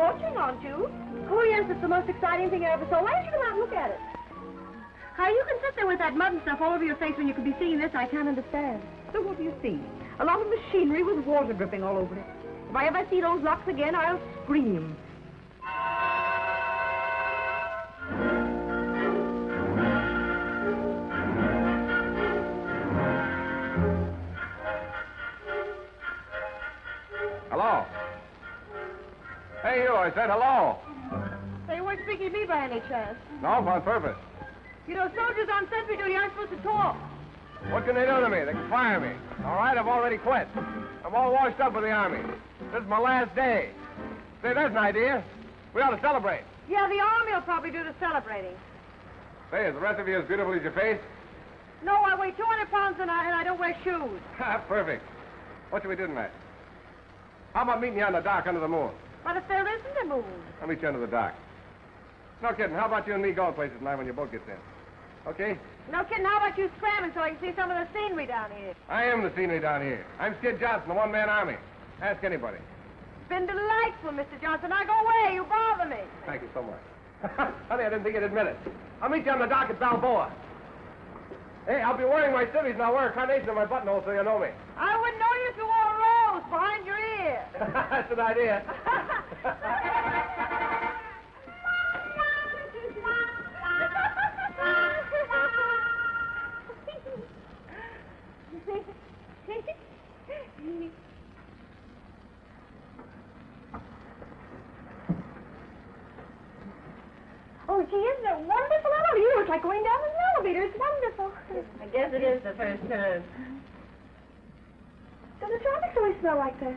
watching, aren't you? Oh, yes, it's the most exciting thing I ever saw. Why don't you come out and look at it? How you can sit there with that mud and stuff all over your face when you could be seeing this, I can't understand. So what do you see? A lot of machinery with water dripping all over it. If I ever see those locks again, I'll scream. Hello? Hey, you, I said hello. So you weren't speaking to me by any chance? No, on purpose. You know, soldiers on sentry duty aren't supposed to talk. What can they do to me? They can fire me. All right, I've already quit. I'm all washed up with the Army. This is my last day. Say, there's an idea. We ought to celebrate. Yeah, the Army will probably do the celebrating. Say, is the rest of you as beautiful as your face? No, I weigh 200 pounds and I don't wear shoes. Perfect. What shall we do tonight? How about meeting you on the dock under the moon? But if there isn't a moon. I'll meet you under the dock. No kidding. How about you and me going places tonight when your boat gets in? Okay? No kidding, how about you scramming so I can see some of the scenery down here? I am the scenery down here. I'm Skid Johnson, the one-man army. Ask anybody. It's been delightful, Mr. Johnson. Now go away. You bother me. Thank you so much. Honey, I didn't think you'd admit it. I'll meet you on the dock at Balboa. Hey, I'll be wearing my civvies and I'll wear a carnation in my buttonhole so you know me. I wouldn't know you if you wore a rose behind your ear. That's an idea. Oh, gee, isn't it wonderful? You look like going down an elevator. It's wonderful. I guess it is the first time. Does the tropics always smell like that?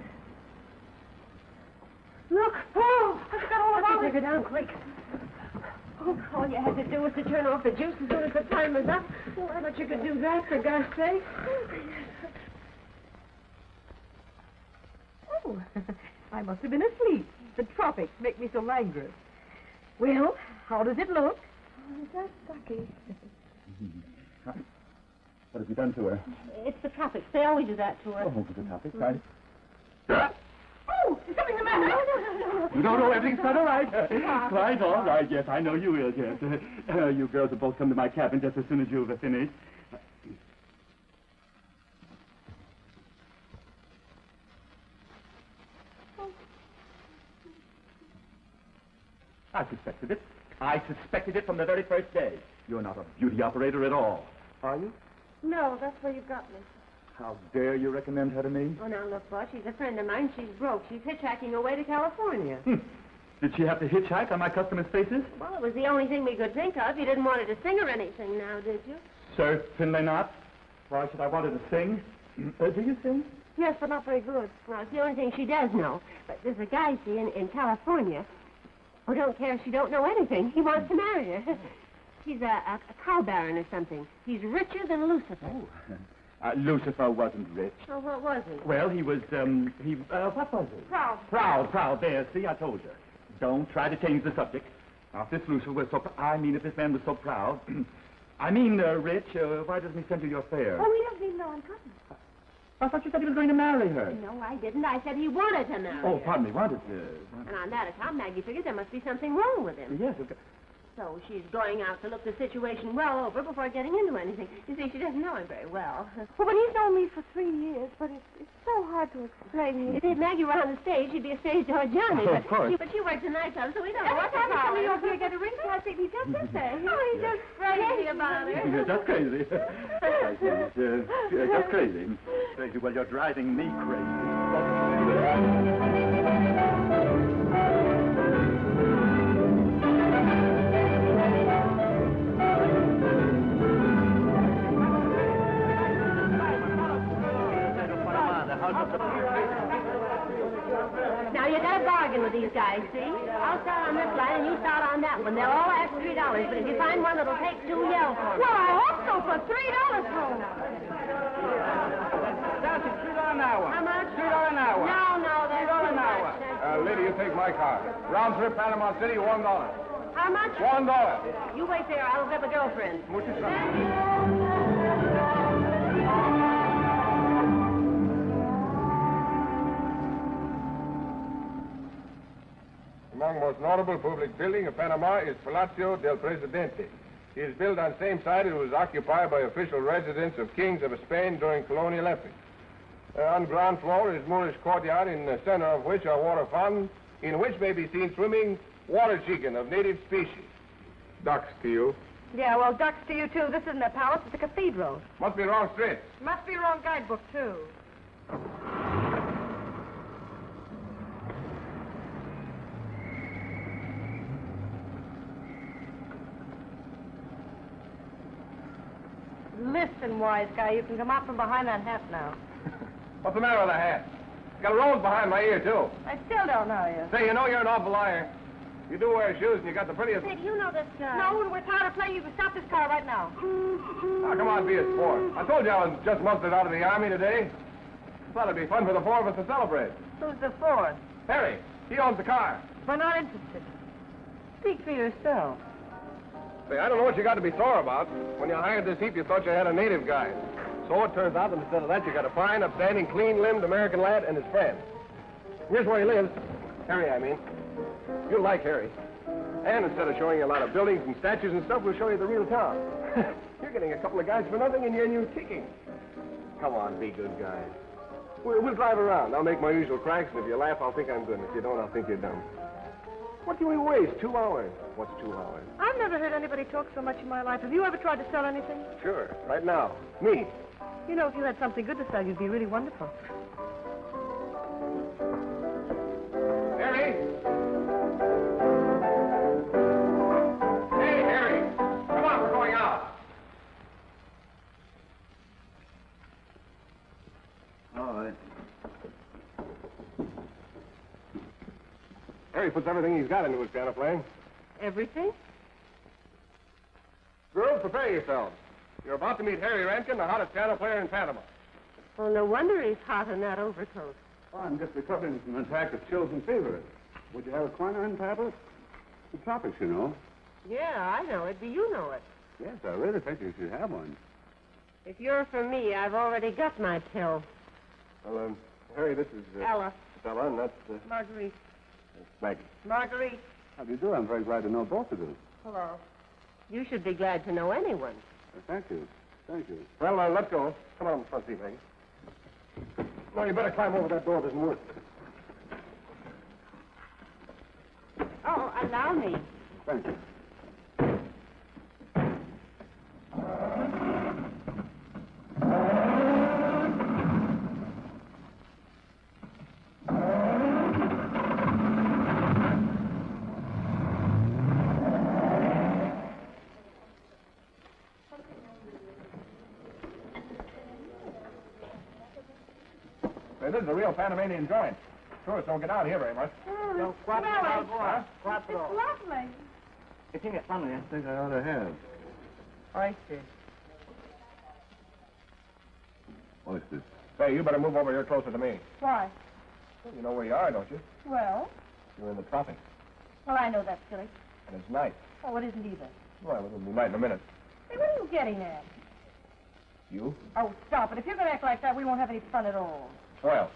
Look. Oh, I've got all of Take her down quick. Oh, all you had to do was to turn off the juice as soon as the time was up. Oh, I thought you could do that, for God's sake. Oh, I must have been asleep. The tropics make me so languid. Well, how does it look? Oh, is that Ducky? What have you done to her? It's the tropics. They always do that to her. Oh, the tropics, right? Oh, is something the matter? No, everything's quite all right. Quite all right, yes, I know you will, yes. You girls will both come to my cabin just as soon as you've finished. I suspected it. I suspected it from the very first day. You're not a beauty operator at all, are you? No, that's where you got me. How dare you recommend her to me? Oh, now, look, boss, she's a friend of mine. She's broke. She's hitchhiking away to California. Did she have to hitchhike on my customers' faces? Well, it was the only thing we could think of. You didn't want her to sing or anything now, did you? Certainly not. Why should I want her to sing? Do you sing? Yes, but not very good. Well, it's the only thing she does know. But there's a guy, see, in California who don't care if she don't know anything. He wants to marry her. He's a cow baron or something. He's richer than Lucifer. Oh, Lucifer wasn't rich. Oh, what was he? Well, he was, what was he? Proud. Proud. There, see, I told you. Don't try to change the subject. Now, if this Lucifer was so, if this man was so proud, rich, why doesn't he send you your fare? Oh, he doesn't even know I'm coming. I thought you said he was going to marry her. No, I didn't. I said he wanted to marry Oh, her. pardon me, wanted to. And on that account, Maggie figured there must be something wrong with him. Yes, okay. So she's going out to look the situation well over before getting into anything. You see, she doesn't know him very well. Well, but he's known me for 3 years, but it's so hard to explain. If Maggie were on the stage, she'd be a stage door Johnny. Oh, of course. But she works a nightclub, so we don't know Every what to time he call comes her. over here, get a ring I think he's just this day. Oh, he's just crazy about her. You're just crazy. I see. You're just crazy. Crazy. Well, you're driving me crazy. Now, you got a bargain with these guys, see? I'll start on this line and you start on that one. They'll all ask $3, but if you find one that'll take 2, yell for me. Well, I hope so for $3 for him. That's $3 an hour. How much? $3 an hour. No, that's $3 too an hour. much. Lady, you take my car. Round trip Panama City, $1. How much? $1. You wait there. I'll get a girlfriend. Muchas gracias. strong, most notable public building of Panama is Palacio del Presidente. It is built on the same site it was occupied by official residents of kings of Spain during colonial epoch. On ground floor is Moorish courtyard, in the center of which are water fountains, in which may be seen swimming water chicken of native species. Ducks to you. Yeah, well, ducks to you, too. This isn't a palace, it's a cathedral. Must be wrong street. Must be wrong guidebook, too. Listen, wise guy, you can come out from behind that hat now. What's the matter with the hat? It's got a rose behind my ear, too. I still don't know you. Say, you know you're an awful liar. You do wear shoes, and you got the prettiest... Say, do you know this guy? No, when we're tired of playing, you can stop this car right now. Now, come on, be a sport. I told you I was just mustered out of the Army today. Thought it'd be fun for the four of us to celebrate. Who's the fourth? Harry, he owns the car. We're not interested. Speak for yourself. Say, I don't know what you got to be sore about. When you hired this heap, you thought you had a native guy. So it turns out that instead of that, you got a fine, upstanding, clean-limbed American lad and his friend. Here's where he lives. Harry, I mean. You'll like Harry. And instead of showing you a lot of buildings and statues and stuff, we'll show you the real town. You're getting a couple of guys for nothing, and you're kicking. Come on, be good guys. We'll drive around. I'll make my usual cracks, and if you laugh, I'll think I'm good. And if you don't, I'll think you're dumb. What do we waste? 2 hours. What's 2 hours? I've never heard anybody talk so much in my life. Have you ever tried to sell anything? Sure. Right now. Me. You know, if you had something good to sell, you'd be really wonderful. Harry? Hey, Harry. Come on, we're going out. All right. Harry puts everything he's got into his piano playing. Everything? Girls, prepare yourselves. You're about to meet Harry Rankin, the hottest piano player in Panama. Well, no wonder he's hot in that overcoat. Oh, I'm just recovering from an attack of chills and fever. Would you have a quinine tablet? The tropics, you know. Yeah, I know it. Do you know it? Yes, I really think you should have one. If you're for me, I've already got my pill. Well, Harry, this is... Ella. Ella, and that's... Marguerite. Maggie. Marguerite. How do you do? I'm very glad to know both of you. Hello. You should be glad to know anyone. Thank you. Thank you. Well, let's go. Come on, front seat, Maggie. No, you better climb over that door. It doesn't work. Oh, allow me. Thank you. Hey, this is a real Panamanian joint. Tourists don't get out here very much. It's lovely. I think I ought to have. Oysters. Oysters. Say, you better move over here closer to me. Why? You know where you are, don't you? Well, You're in the tropics. well, I know that, silly. And it's night. Oh, it isn't either. Well, it'll be night in a minute. Hey, what are you getting at? You? Oh, stop it. If you're going to act like that, we won't have any fun at all. Well,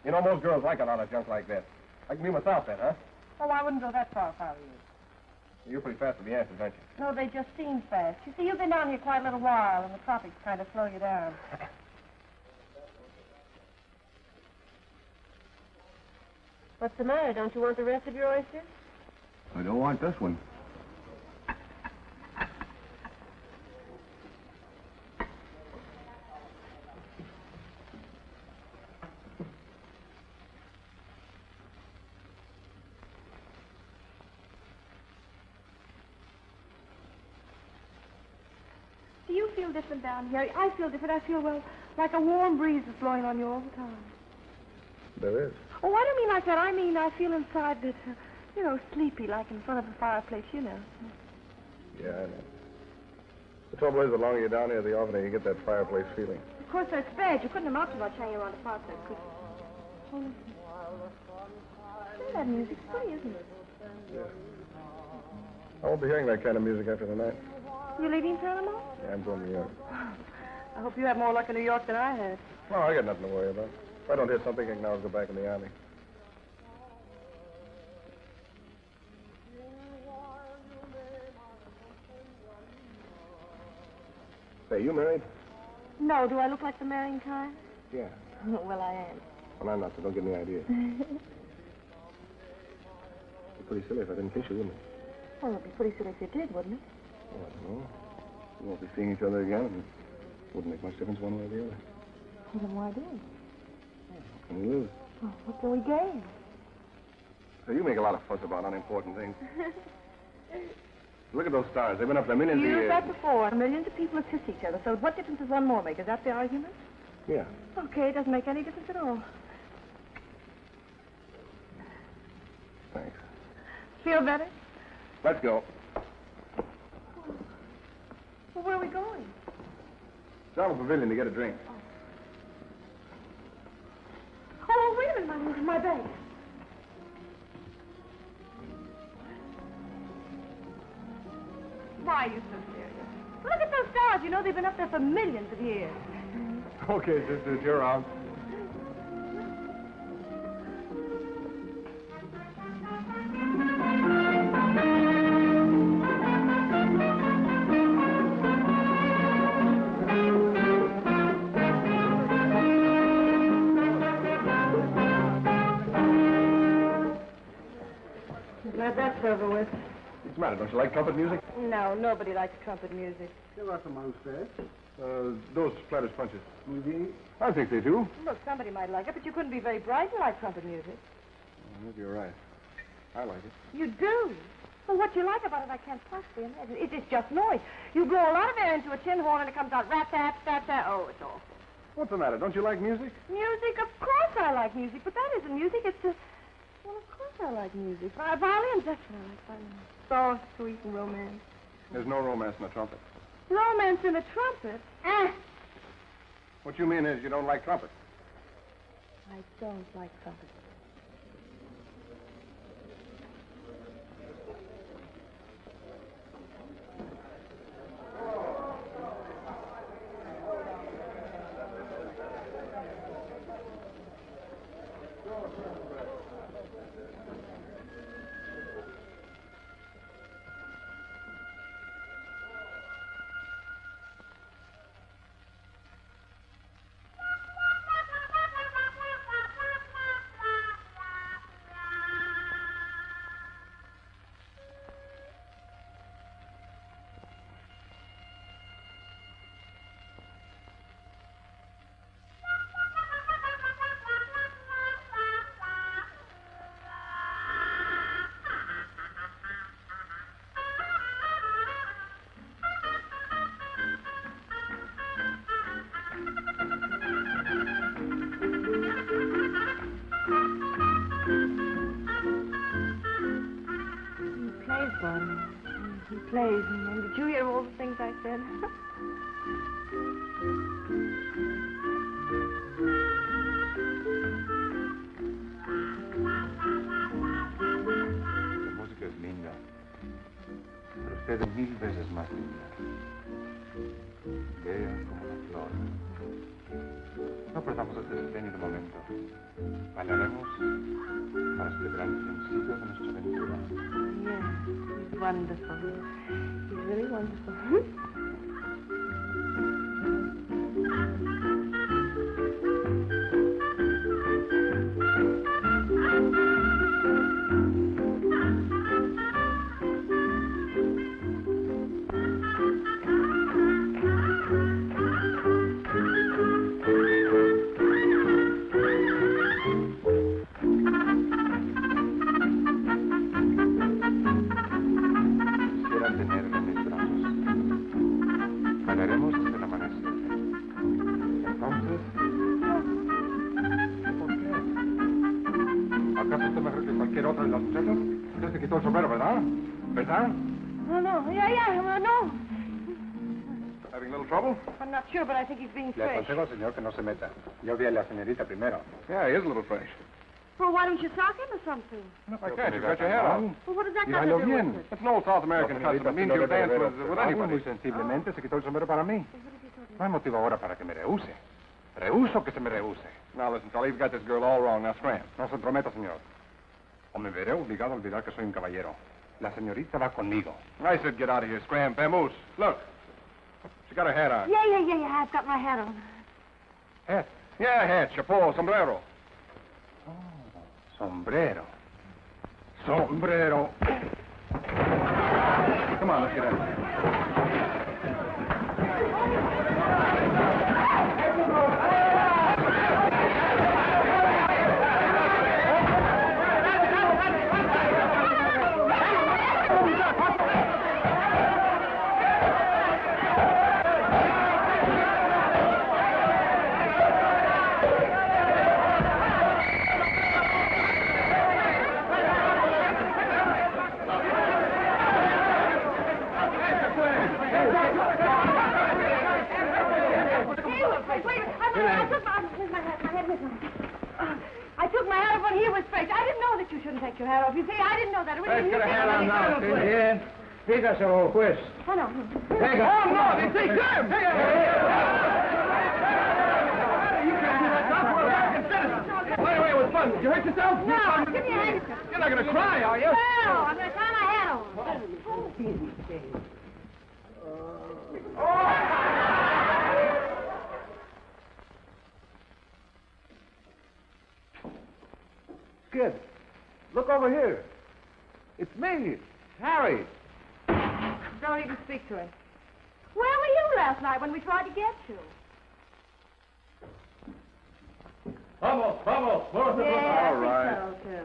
you know, most girls like a lot of junk like that. I can be myself then, huh? Oh, I wouldn't go that far if I were you. You're pretty fast with the answers, aren't you? No, they just seem fast. You see, you've been down here quite a little while, and the tropics kind of slow you down. What's the matter? Don't you want the rest of your oysters? I don't want this one. Do you feel different down here? I feel different. I feel, well, like a warm breeze is blowing on you all the time. There is. Oh, I don't mean like that. I mean I feel inside that, sleepy, like in front of a fireplace, you know. Yeah, I know. The trouble is, the longer you're down here, the oftener you get that fireplace feeling. Of course, that's bad. You couldn't amount to much hanging around the fireplace, could you? Oh, listen. Say, that music's pretty, isn't it? Yeah. I won't be hearing that kind of music after tonight. You leaving Panama? Yeah, I'm going to New York. I hope you have more luck in New York than I had. Well, I got nothing to worry about. If I don't hear something, I can always go back in the Army. Say, you married? No, do I look like the marrying kind? Yeah. Well, I am. Well, I'm not, so don't give me ideas. It'd be pretty silly if I didn't kiss you, wouldn't it? Well, it'd be pretty silly if you did, wouldn't it? Oh, I don't know. We won't be seeing each other again, and it wouldn't make much difference one way or the other. Well, then why do? What can we lose? Well, what can we gain? So you make a lot of fuss about unimportant things. Look at those stars. They've been up there millions of You've years. said before, millions of people have kissed each other, so what difference does one more make? Is that the argument? Yeah. Okay, it doesn't make any difference at all. Thanks. Feel better? Let's go. Well, where are we going? Down to the pavilion to get a drink. Oh, wait a minute, my bag. Why are you so serious? Look at those stars. You know, they've been up there for millions of years. Okay, sisters, you're out. Glad that's over with. What's the matter? Don't you like trumpet music? No, nobody likes trumpet music. ¿Qué va a tomar usted? Those Splatter's punches. Muy bien. I think they do. Look, somebody might like it, but you couldn't be very bright to like trumpet music. Maybe you're right. I like it. You do? Well, what you like about it, I can't possibly imagine. It's just noise. You blow a lot of air into a tin horn and it comes out rat-tat-tat-tat. Oh, it's awful. What's the matter? Don't you like music? Music? Of course I like music, but that isn't music. It's a... Well, of course I like music. Violins, that's what I like. Violins. Soft, sweet, and romance. There's no romance in a trumpet. Romance in a trumpet? What you mean is you don't like trumpet. I don't like trumpet. He plays, and did you hear all the things I said? La música es linda, pero usted es 1000 veces más linda. Bella como una flor. No perdamos este espléndido momento. Bailaremos para celebrar el principio de nuestra aventura. Yes, he's wonderful. He's really wonderful. Having a little trouble? I'm not sure, but I think he's being Le fresh. aconsejo al señor que no se meta. Yo vi a la señorita primero. Yeah, he is a little fresh. Well, why don't you sock him or something? No, I can't. You've got your hair on. Well, what does that Y got to bailo do bien. with it? It's an old South American custom. It means you dance with anybody. Muy sensiblemente se quitó el sombrero para mí. No hay motivo ahora para que me rehúse. Rehuso que se me rehúse. Now, listen, fella, you've got this girl all wrong. Now, scram. No se entrometa, señor. O me veré obligado a olvidar que soy un caballero. La señorita va conmigo. I said get out of here, scram. Vamoose. Look. She got her hat on. Yeah. I've got my hat on. Hat? Yeah, hat, chapeau, sombrero. Oh, sombrero. Sombrero. Come on, let's get in. I took my hat off when he was faked. I didn't know that you shouldn't take your hat off. You see, I didn't know that. Let's get a hat on now. Bien. Dígaselo, juez. Oh, no. Venga. Oh, no, they say Jim. You can't do that. Wait, it was fun. Did you hurt yourself? No, give me a handkerchief. You're not going to cry, are you? No, I'm going to try my hat on. Skid, look over here. It's me, Harry. Don't even speak to him. Where were you last night when we tried to get you? Vamos. Yeah, All right. I think so, too.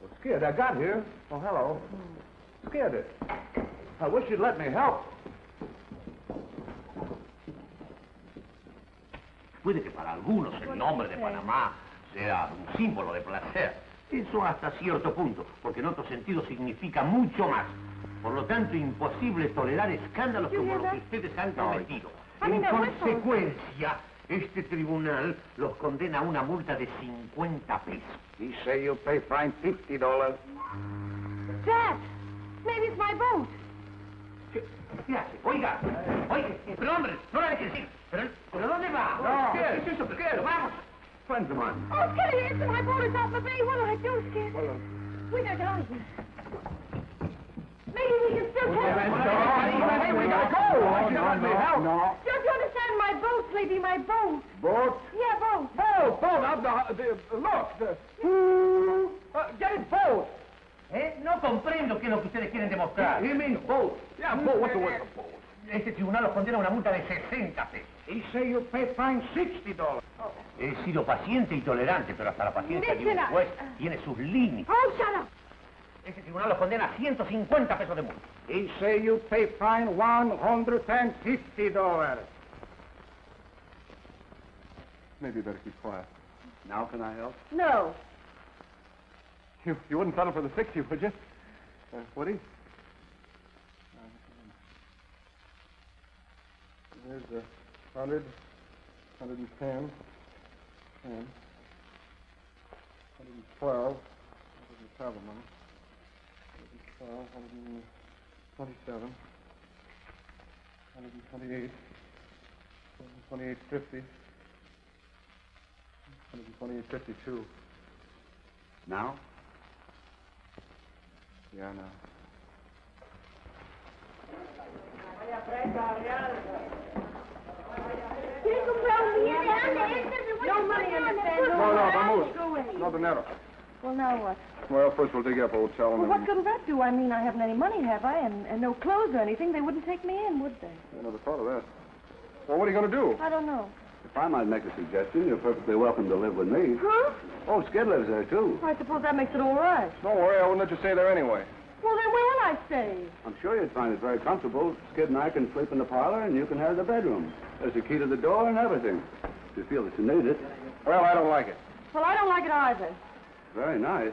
Well, Skid, I got here. Oh, hello. Skid, I wish you'd let me help. Puede que para algunos el nombre de Panamá sea un símbolo de placer. Eso hasta cierto punto, porque en otro sentido significa mucho más. Por lo tanto, imposible tolerar escándalos como los que ustedes han cometido. En consecuencia, este tribunal los condena a una multa de 50 pesos. He say you pay fine $50. Dad, maybe it's my boat. ¿Qué hace? Oiga, pero hombre, no la dejes ir. ¿Pero dónde va? No, ¿Qué es eso? Pero vamos. Friends of mine. Oh, Skitty, it's my boat is off the bay. What do I do, Skid? Well, We better get out of here. Maybe we can still take it. Hey, we gotta go. Why don't you let me help? No. Don't you understand? My boat, Sleepy, my boat. Boat? Yeah, boat. Boat. Look. Get it, boat. No comprendo qué es lo que ustedes quieren demostrar. He means boat. Yeah, boat. What's the word for boat? Este tribunal los condena a una multa de 60 pesos. He say you pay fine $60. He sido paciente y tolerante, pero hasta la paciencia de un juez tiene sus límites. Oh, shut up. Este tribunal los condena a 150 pesos de multa. He say you pay fine $150. Maybe you better keep quiet. Now can I help? No. You wouldn't settle for the 60, would you? Would he? There's 100, 110, 10, 112, 107, 112, 127, 128, 128.50, 128.52. Now? Yeah, now. No money in the stand. No, vamos. No dinero. Well, now what? Well, first we'll dig up a hotel and Well, then... what good'll that do? I mean, I haven't any money, have I? And no clothes or anything. They wouldn't take me in, would they? I never thought of that. Well, what are you going to do? I don't know. If I might make a suggestion, you're perfectly welcome to live with me. Huh? Oh, Skid lives there, too. I suppose that makes it all right. Don't worry, I wouldn't let you stay there anyway. Well, then where will I stay? I'm sure you'd find it very comfortable. Skid and I can sleep in the parlor, and you can have the bedroom. There's a key to the door and everything. If you feel that you need it. Well, I don't like it. Well, I don't like it either. Very nice.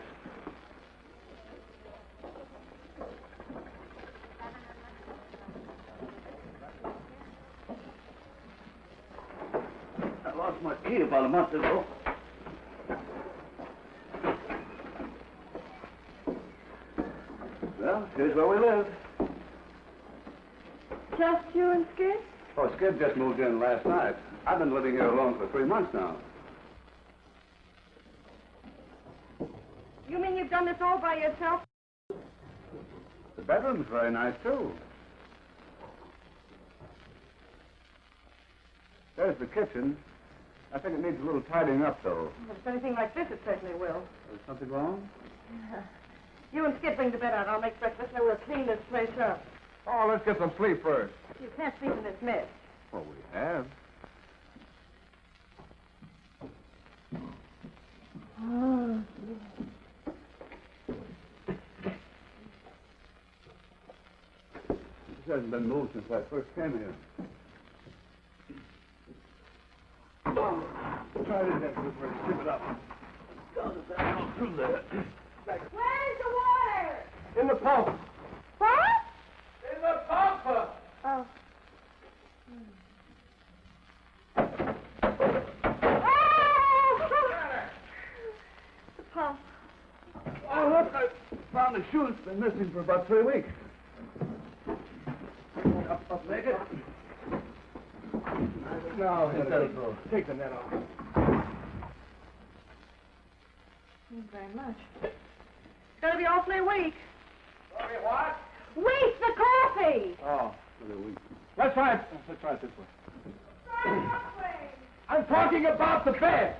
I lost my key about a month ago. Well, here's where we live. Just you and Skid? Oh, Skid just moved in last night. I've been living here alone for 3 months now. You mean you've done this all by yourself? bedroom's very nice, too. There's the kitchen. I think it needs a little tidying up, though. If it's anything like this, it certainly will. Is something wrong? You and Skid bring the bed out. I'll make breakfast, and we'll clean this place up. Oh, let's get some sleep first. You can't sleep in this mess. Well, we have. Oh, This hasn't been moved since I first came here. Oh, try to get this ready. Zip it up. God, if I go through there. Where's the water? In the pump. What? In the pump. Oh. The pump. Oh, look, I found a shoe that's been missing for about 3 weeks. Up, make it. No, that'll go. Take the net off. Thank you very much. It's going to be awfully weak. Sorry, what? Weak, the coffee! Oh, for the week. Let's try it this way. I'm talking about the bed.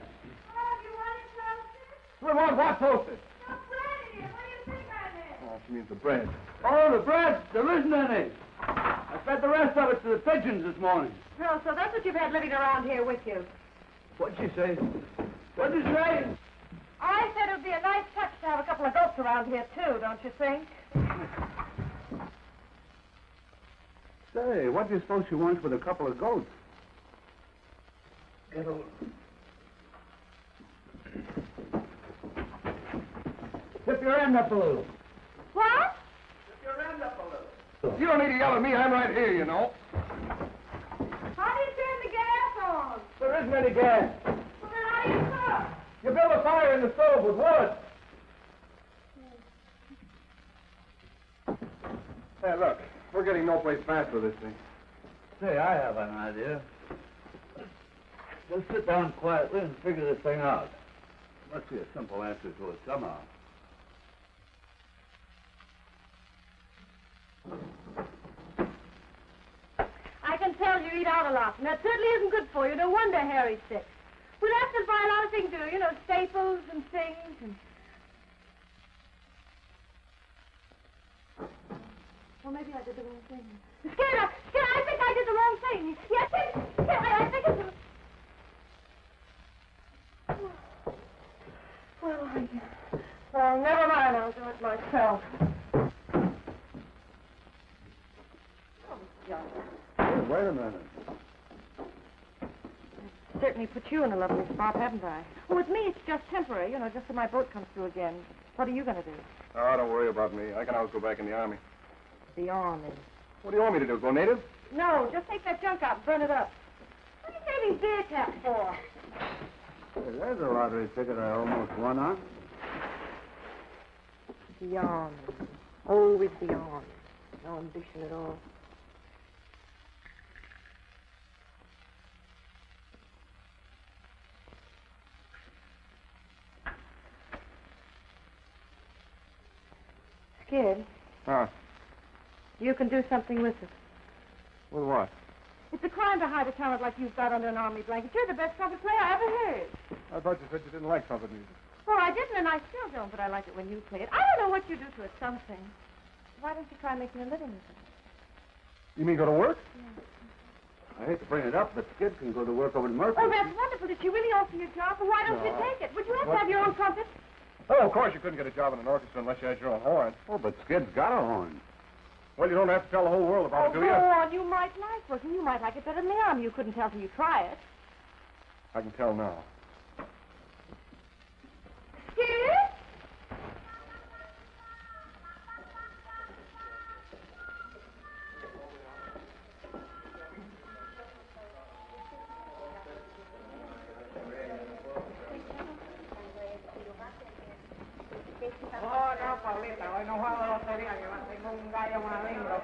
We want what toasted? Oh, she means the bread. Oh, the bread. There isn't any. I fed the rest of it to the pigeons this morning. Oh, so that's what you've had living around here with you. What'd she say? What'd you say? I said it would be a nice touch to have a couple of goats around here, too, don't you think? Say, what do you suppose she wants with a couple of goats? Get over. Tip your end up a little. What? Tip your end up a little. You don't need to yell at me. I'm right here, you know. How do you turn the gas on? There isn't any gas. Well, then how do you cook? You build a fire in the stove with wood. Hey, look. We're getting no place fast with this thing. Say, I have an idea. Let's sit down quietly and figure this thing out. Must be a simple answer to it somehow. I can tell you eat out a lot, and that certainly isn't good for you. No wonder Harry's sick. We'll have to buy a lot of things, you know, staples and things. And... Well, maybe I did the wrong thing. Skinner, I think I did the wrong thing. Yes, I think it's... Well, never mind. I'll do it myself. Hey, wait a minute. Certainly put you in a lovely spot, haven't I? Well, with me, it's just temporary, you know, just till my boat comes through again. What are you going to do? Oh, don't worry about me. I can always go back in the army. The army. What do you want me to do, go native? No, just take that junk out and burn it up. What do you say these beer caps for? Hey, there's a lottery ticket I almost won on. The army. Always the army. No ambition at all. Skid, Huh? you can do something with it. With what? It's a crime to hide a talent like you've got under an army blanket. You're the best trumpet player I ever heard. I thought you said you didn't like trumpet music. Well, I didn't, and I still don't, but I like it when you play it. I don't know what you do to it, something. Why don't you try making a living with it? You mean go to work? I hate to bring it up, but Skid can go to work over in Murphy. Oh, that's wonderful. Did she really offer you a job? Well, why don't you No. take it? Would you have to have your own trumpet? Oh, of course you couldn't get a job in an orchestra unless you had your own horn. Oh, but Skid's got a horn. Well, you don't have to tell the whole world about Oh, it, do go you? on. You might like working. You might like it better than the army. You couldn't tell till you try it. I can tell now. Skid? Oh, no, Paulita, hoy no juego de lotería, que tengo un gallo más lindo.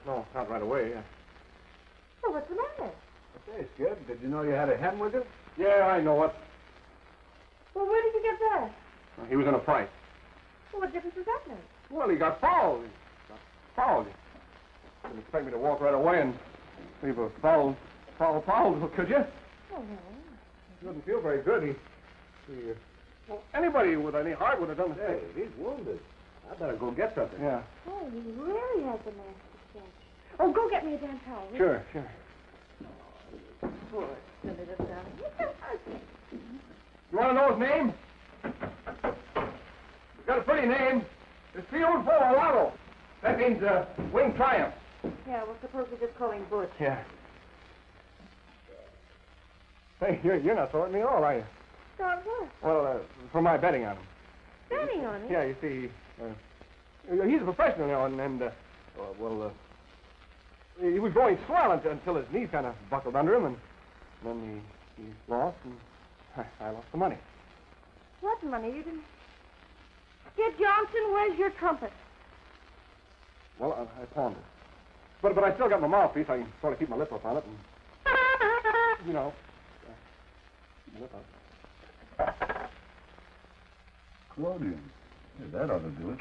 no, not right away. Well, what's the matter? Hey, Skid, did you know you had a hen with you? Yeah, I know it. Well, where did you get that? He was in a fight. Well, what difference does that make? Well, he got fouled. Didn't expect me to walk right away and leave a foul, could you? Oh, no. He doesn't feel very good. Well, anybody with any heart would have done the same. Hey, he's wounded. I better go get something. Yeah. Oh, he really has a nasty sketch. Oh, go get me a damn towel. will you? Sure. Poor silly little darling. You want to know his name? He's got a pretty name. It's Field Lago. That means Winged Triumph. Yeah, well, suppose we just call him Butch. Yeah. Hey, you're not sorting me at all, are you? Start what? Well, for my betting on him. Betting on him? Yeah, you see, he's a professional now, and he was going swell until his knees kind of buckled under him, and then he lost, and I lost the money. What money? You didn't... Skid Johnson, where's your trumpet? Well, I pawned it. But I still got my mouthpiece. I can sort of keep my lip up on it, and, keep my lip up. Claudian. Yeah, that ought to do it.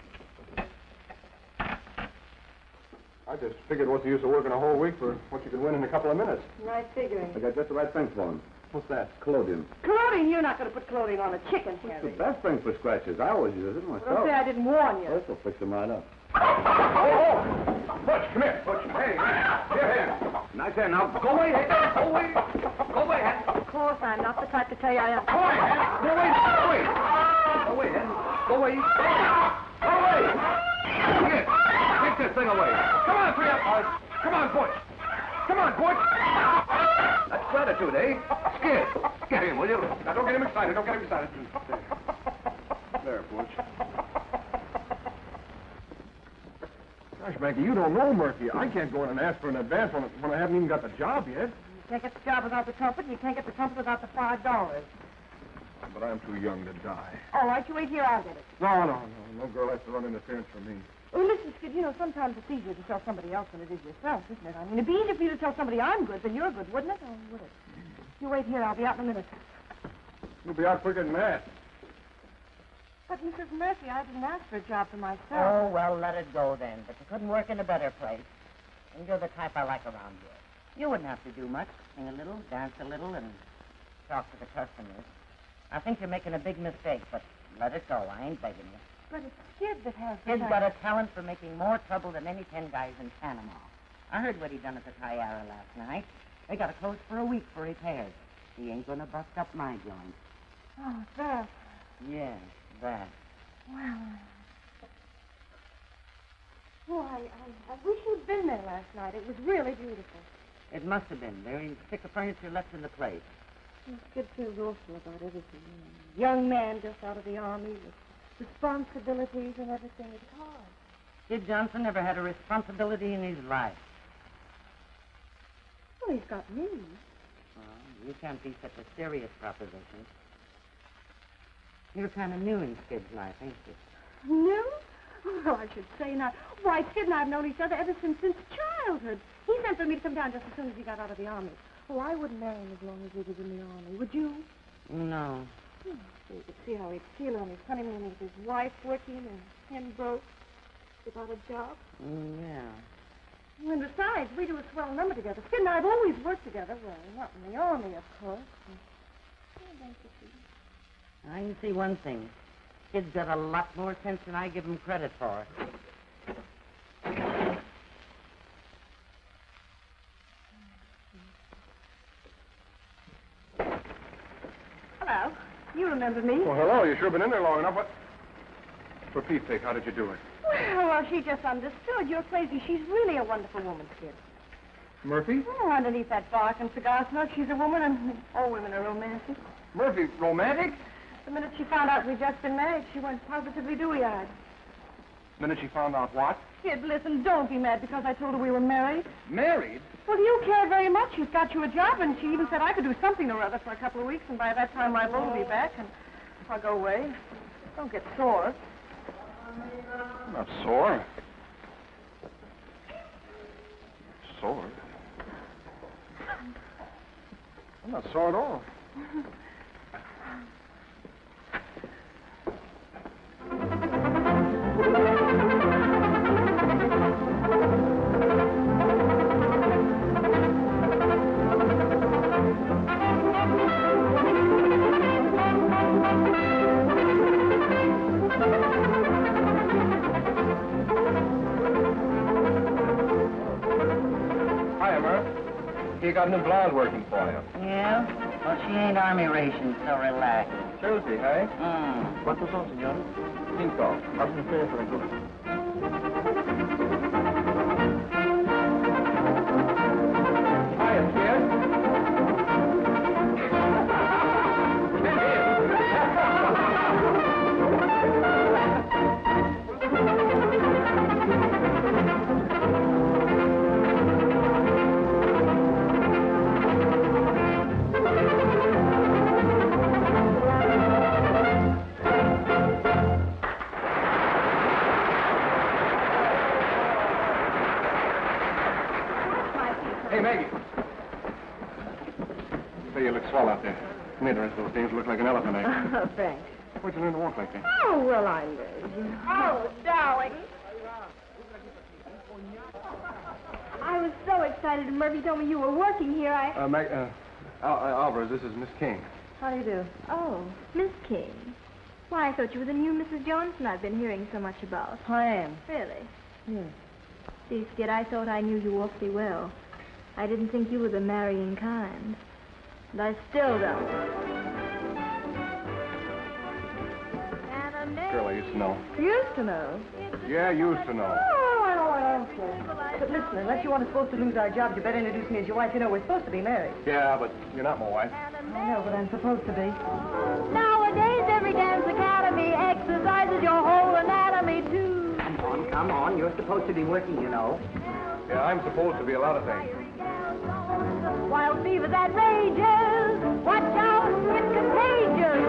I just figured what's the use of working a whole week for what you could win in a couple of minutes. Nice figuring. I got just the right thing for him. What's that? Collodion. Clothing? You're not going to put clothing on a chicken, It's Harry. the best thing for scratches. I always use it myself. Don't say I didn't warn you. This will fix them right up. Oh! Butch, come here. Butch, hey. Here. Nice hand. Now, go away. Go away. Go away, Hen. Of course, I'm not the type to tell you I am. Go away, Hen. Go away. Go away. Go away, Hen. Go away. Go away. Here. Take this thing away. Come on, three up. Come on, Butch. Come on, Butch. That's gratitude, eh? Skid. Get him, will you? Now, don't get him excited. There, Butch. Gosh, Maggie, you don't know Murphy. I can't go in and ask for an advance when I haven't even got the job yet. You can't get the job without the trumpet, and you can't get the trumpet without the $5. But I'm too young to die. All right, you wait here, I'll get it. No. No girl has to run interference for me. Oh, listen, Skid, you know, sometimes it's easier to tell somebody else than it is yourself, isn't it? I mean, it'd be easier for you to tell somebody I'm good than you're good, wouldn't it? Oh, would it? You wait here, I'll be out in a minute. You'll be out quicker than that. But, Mrs. Murphy, I didn't ask for a job for myself. Oh, well, let it go then. But you couldn't work in a better place. And you're the type I like around here. You wouldn't have to do much. Sing a little, dance a little, and talk to the customers. I think you're making a big mistake, but let it go. I ain't begging you. But it's Skid that has the He's talent. got a talent for making more trouble than any 10 guys in Panama. I heard what he done at the Tiara last night. They got to close for a week for repairs. He ain't going to bust up my joint. Oh, that. Yes, that. Well, I wish you'd been there last night. It was really beautiful. It must have been. There ain't a stick of furniture left in the place. Skid feels awful about everything. Young man just out of the army with responsibilities and everything. It's hard. Skid Johnson never had a responsibility in his life. Well, he's got me. Well, you can't be such a serious proposition. You're kind of new in Skid's life, ain't you? New? Well, I should say not. Why, Skid and I have known each other ever since childhood. He sent for me to come down just as soon as he got out of the army. Oh, I wouldn't marry him as long as he was in the army. Would you? No. So you could see how he'd feel on his honeymoon with his wife working and him broke without a job. Yeah. And besides, we do a swell number together. Skid and I have always worked together. Well, not in the army, of course. I can see one thing. Skid's got a lot more sense than I give him credit for. Hello. You remember me? Well, hello. You sure been in there long enough. What? For Pete's sake, how did you do it? Well, she just understood. You're crazy. She's really a wonderful woman, Skid. Murphy? Oh, underneath that bark and cigar smoke, she's a woman, and all women are romantic. Murphy, romantic? The minute she found out we'd just been married, she went positively dewy-eyed. The minute she found out what? Skid, listen, don't be mad because I told her we were married. Married? Well, you care very much. She's got you a job, and she even said I could do something or other for a couple of weeks, and by that time my boat will be back, and I'll go away. Don't get sore. I'm not sore. I'm not sore at all. You got new blonde working for you. Yeah? Well, she ain't army ration, so relax. Tuesday, eh? Mm. ¿Cuántos son, señor? 5. Hacen ustedes por el grupo. Hiya, kid. Hey, Maggie. Say, you look swell out there. Made the rest of those dames look like an elephant egg. Oh, thanks. What'd you learn to walk like that? Oh, well, I lazy. Oh, darling. I was so excited when Murphy told me you were working here. Alvarez, this is Miss King. How do you do? Oh, Miss King. Why, I thought you were the new Mrs. Johnson I've been hearing so much about. I am. Really? Yes. See, Skid, I thought I knew you awfully well. I didn't think you were the marrying kind. And I still don't. Girl I used to know. Used to know? Yeah, used to know. Oh, I don't. But listen, unless you aren't supposed to lose our jobs, you better introduce me as your wife. You know, we're supposed to be married. Yeah, but you're not my wife. I know, but I'm supposed to be. Nowadays, every dance academy exercises your whole anatomy, too. Come on. You're supposed to be working, you know. Yeah, I'm supposed to be a lot of things. Wild fever that rages, watch out, it's contagious.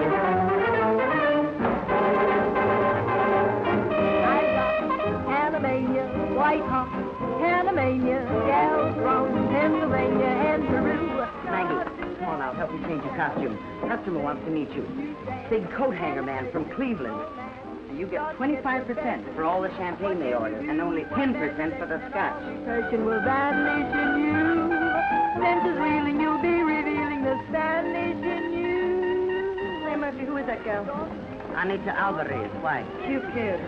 I've got Panamania, white hot, Panamania, gals from Pennsylvania and Peru. Maggie, come on, I'll help you change your costume. Customer wants to meet you. Big coat hanger man from Cleveland. You get 25% for all the champagne they order, and only 10% for the scotch. Passion will vanish in you. Senses reeling, you'll be revealing the Spanish in you. Hey, Murphy, who is that girl? Anita Alvarez, why? Cute kid.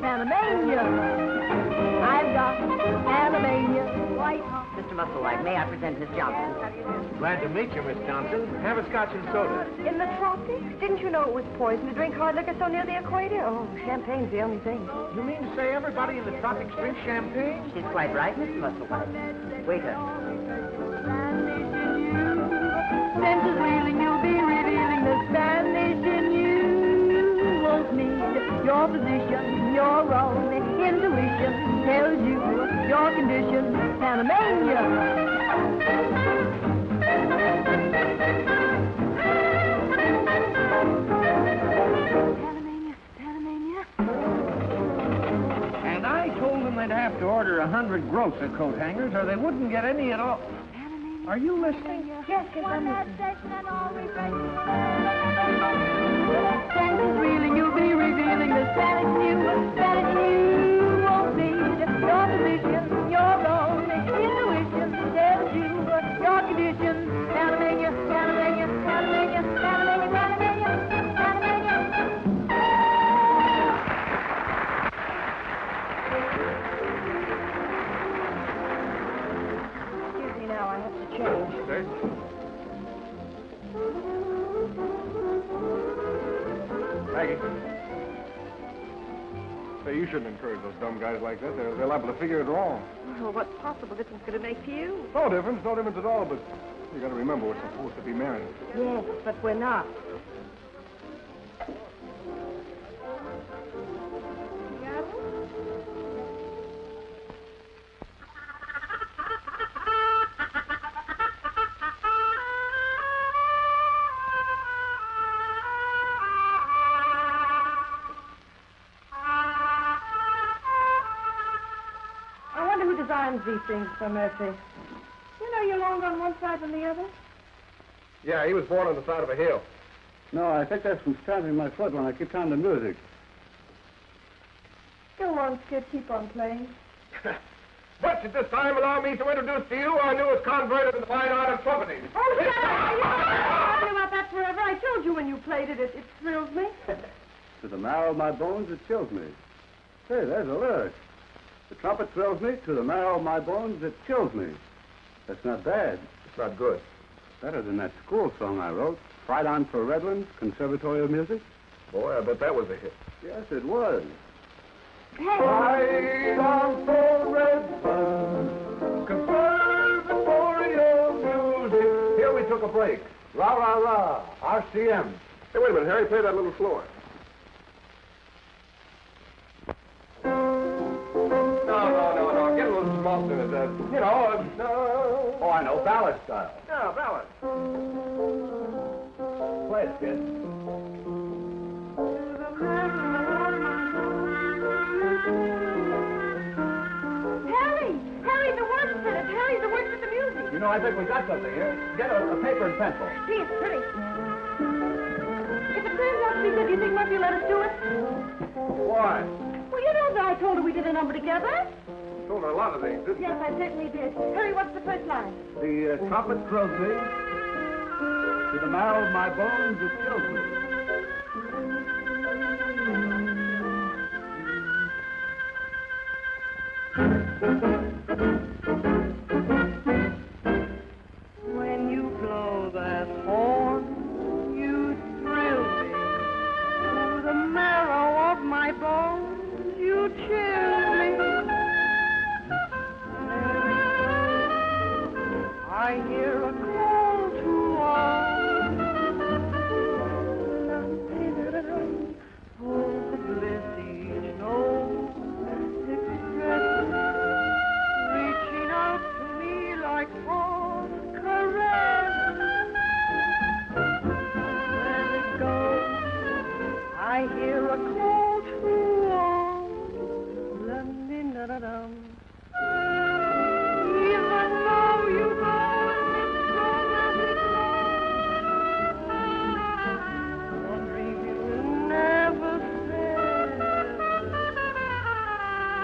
Panamania. I've got Panamania, white hot. Mr. Musselwhite, may I present Miss Johnson? Glad to meet you, Miss Johnson. Have a scotch and soda. In the tropics? Didn't you know it was poison to drink hard liquor so near the equator? Oh, champagne's the only thing. You mean to say everybody in the tropics drinks champagne? She's quite right, Mr. Musselwhite. Waiter. Senses reeling, you'll be revealing the Spanish in you. Won't need your position, your own intuition tells you your condition. Panamania. Panamania. And I told them they'd have to order 100 gross of coat hangers or they wouldn't get any at all. Are you listening? Yes, I'm listening. Senses reeling, you'll be revealing the Spanish you won't need your position, your own intuition tells you your condition. Panamania, Panamania, Panamania, Panamania, Panamania, Panamania. Excuse me now, I have to change. Okay. Maggie. Say, you shouldn't encourage those dumb guys like that. They're liable to figure it wrong. Well, what possible difference could it make to you? No difference at all, but you gotta remember we're supposed to be married. Yes, but we're not. I wonder who designs these things for Murphy. You are you longer on one side than the other? Yeah, he was born on the side of a hill. No, I think that's from stamping my foot when I keep on the music. Go on, Skid. Keep on playing. But at this time, allow me to introduce to you our newest convert in the fine art of trumpeting. Oh, shut up! You've been talking about that forever. I told you when you played it, it thrills me. To the marrow of my bones, it chills me. Say, there's a lyric. The trumpet thrills me. To the marrow of my bones, it chills me. That's not bad. It's not good. Better than that school song I wrote. Fight on for Redlands, Conservatory of Music. Boy, I bet that was a hit. Yes, it was. Fight on for Redlands, Conservatory of Music. Here we took a break. Rah, rah, rah. RCM. Hey, wait a minute, Harry. Play that a little slower. No. Get a little softer. No. Oh, I know. Ballad style. Yeah, ballad. Play it, kid. Harry, the words fit it. Harry, the words fit the music. You know, I think we got something here. Get a paper and pencil. Please, hurry. If it turns out to be good, do you think Murphy will let us do it? Why? Well, you know that I told her we did a number together. You told her a lot of things, didn't you? Yes, I certainly did. Harry, what's the first line? The trumpet thrills me. To the marrow of my bones, it chills me. When you blow that horn, you thrill me. To the marrow of my bones, you chill me. I hear a call to arms. Oh, the bliss each note expresses, reaching out to me like fond caresses. There it goes. I hear a call to arms. La-dee-da-da-dum. Even though you know it's gonna be long, a dream you never said.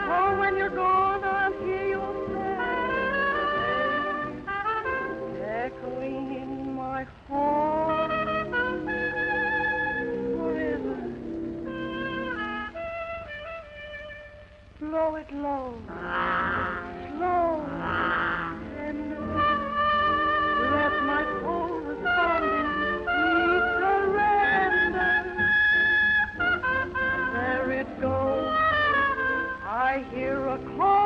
Oh, when you're gone, I'll hear your say, echoing in my heart forever. Blow it low, slow, tender. Let my corresponding need surrender. There it goes. I hear a call.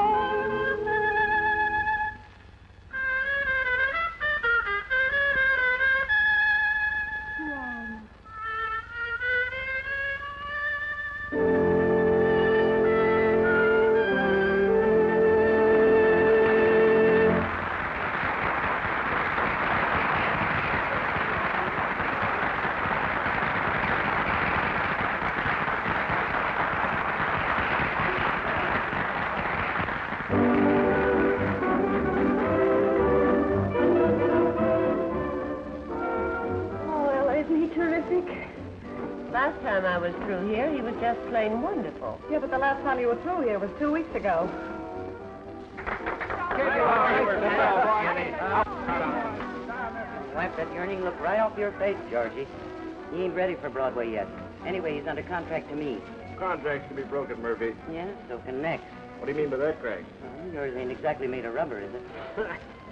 Last time I was through here, he was just plain wonderful. Yeah, but the last time you were through here was 2 weeks ago. Wipe that yearning look right off your face, Georgie. He ain't ready for Broadway yet. Anyway, he's under contract to me. Contracts can be broken, Murphy. Yeah, so can Nex. What do you mean by that, Craig? Well, yours ain't exactly made of rubber, is it?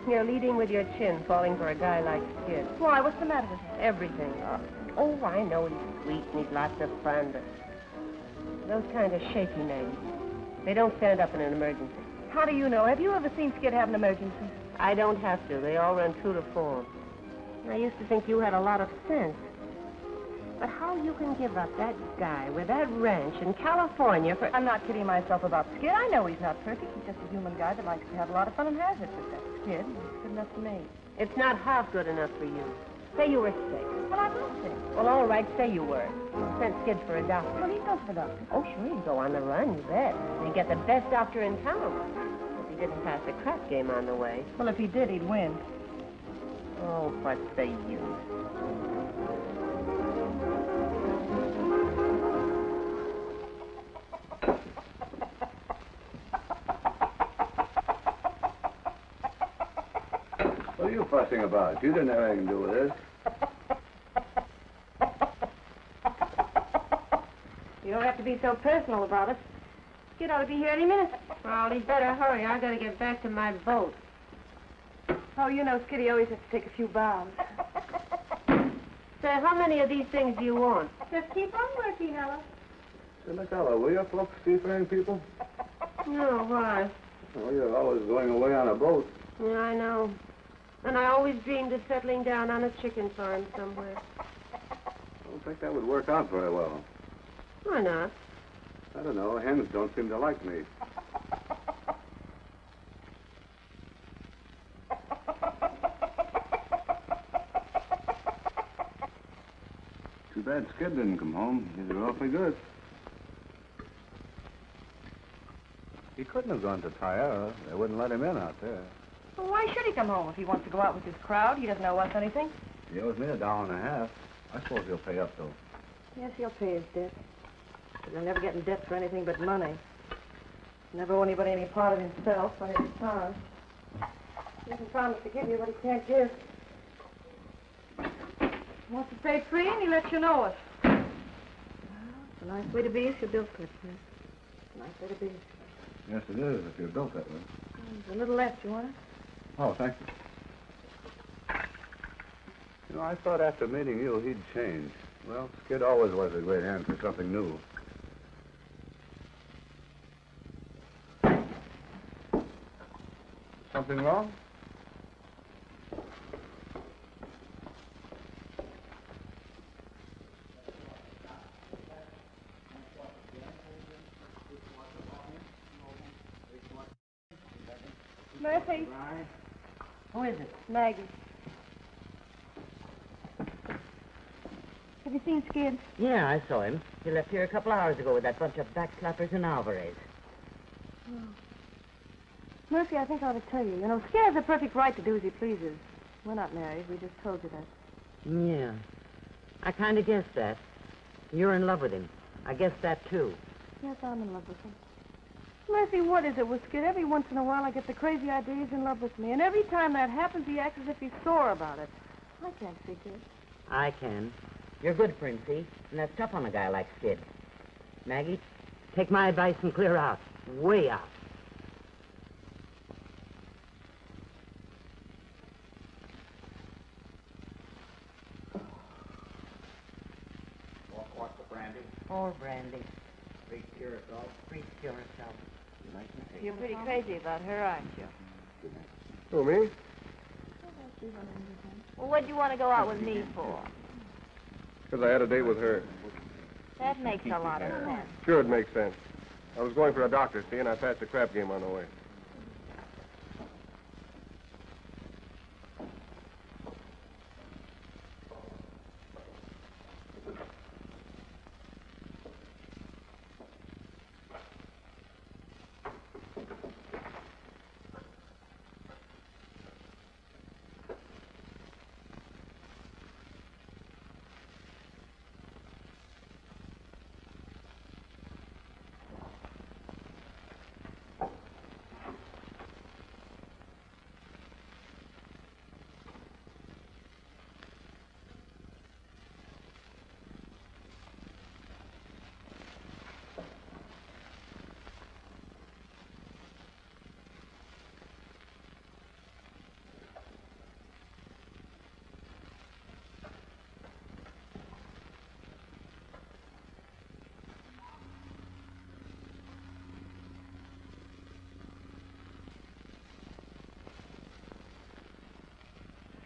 You're leading with your chin, falling for a guy like Skid. Why, what's the matter with him? Everything. Oh, I know he's sweet and he's lots of fun, but those kind of shaky names, they don't stand up in an emergency. How do you know? Have you ever seen Skid have an emergency? I don't have to. They all run true to form. I used to think you had a lot of sense. But how you can give up that guy with that ranch in California for... I'm not kidding myself about Skid. I know he's not perfect. He's just a human guy that likes to have a lot of fun and has it. But that's Skid. He's good enough for me. It's not half good enough for you. Say you were sick. Well, I'm not sick. Well, all right, say you were. Sent Skid for a doctor. Well, he goes for doctor. Oh, sure, he'd go on the run, you bet. They get the best doctor in town. But didn't pass a crap game on the way. Well, if he did, he'd win. Oh, what's the use? What are you fussing about? You didn't have anything to do with this. You don't have to be so personal about it. Skid ought to be here any minute. Well, he'd better hurry. I gotta get back to my boat. Oh, you know, Skiddy always has to take a few bombs. Say, how many of these things do you want? Just keep on working, Ella. Say, Miss Ella, will you folks seafaring people? No, why? Well, you're always going away on a boat. Yeah, I know. And I always dreamed of settling down on a chicken farm somewhere. I don't think that would work out very well. Why not? I don't know. Hens don't seem to like me. Too bad Skid didn't come home. He's awfully good. He couldn't have gone to Tierra. They wouldn't let him in out there. Well, why should he come home if he wants to go out with his crowd? He doesn't owe us anything. He owes me $1.50. I suppose he'll pay up, though. Yes, he'll pay his debt. But he'll never get in debt for anything but money. Never owe anybody any part of himself or his time. He can promise to give you what he can't give. He wants to stay free, and he lets you know it. Well, it's a nice way to be if you're built that way. It's a nice way to be. Yes, it is, if you're built that way. There's a little left. You want it? Oh, thank you. You know, I thought after meeting you, he'd change. Well, Skid always was a great hand for something new. Something wrong? Murphy. Who is it? Maggie. Have you seen Skid? Yeah, I saw him. He left here a couple hours ago with that bunch of backslappers and Alvarez. Oh. Murphy, I think I ought to tell you. You know, Skid has a perfect right to do as he pleases. We're not married. We just told you that. Yeah. I kind of guessed that. You're in love with him. I guessed that, too. Yes, I'm in love with him. Murphy, what is it with Skid? Every once in a while I get the crazy idea he's in love with me. And every time that happens, he acts as if he's sore about it. I can't figure it. I can. You're good for him, see? And that's tough on a guy like Skid. Maggie, take my advice and clear out. Way out. What's the brandy? More brandy. Preach to yourself. Preach to yourself. You're pretty crazy about her, aren't you? Who, me? Well, what do you want to go out with me for? Because I had a date with her. That makes a lot of sense. Sure, it makes sense. I was going for a doctor, see, and I passed a crap game on the way.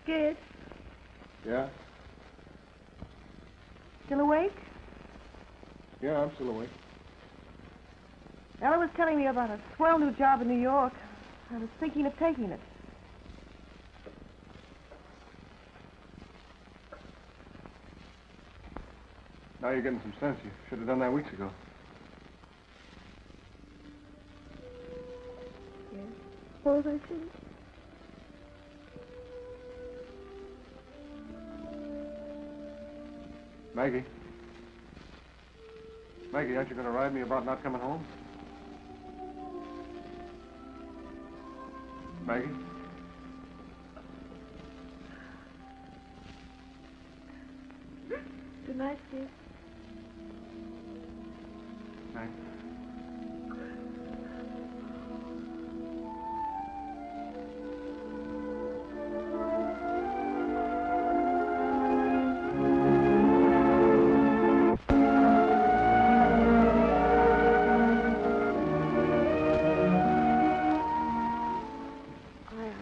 Skid, Yeah? still awake? Yeah, I'm still awake. Ella was telling me about a swell new job in New York. I was thinking of taking it. Now you're getting some sense. You should have done that weeks ago. Yes? suppose I should. Maggie. Maggie, aren't you going to ride me about not coming home? Maggie? Good night, Steve. Maggie.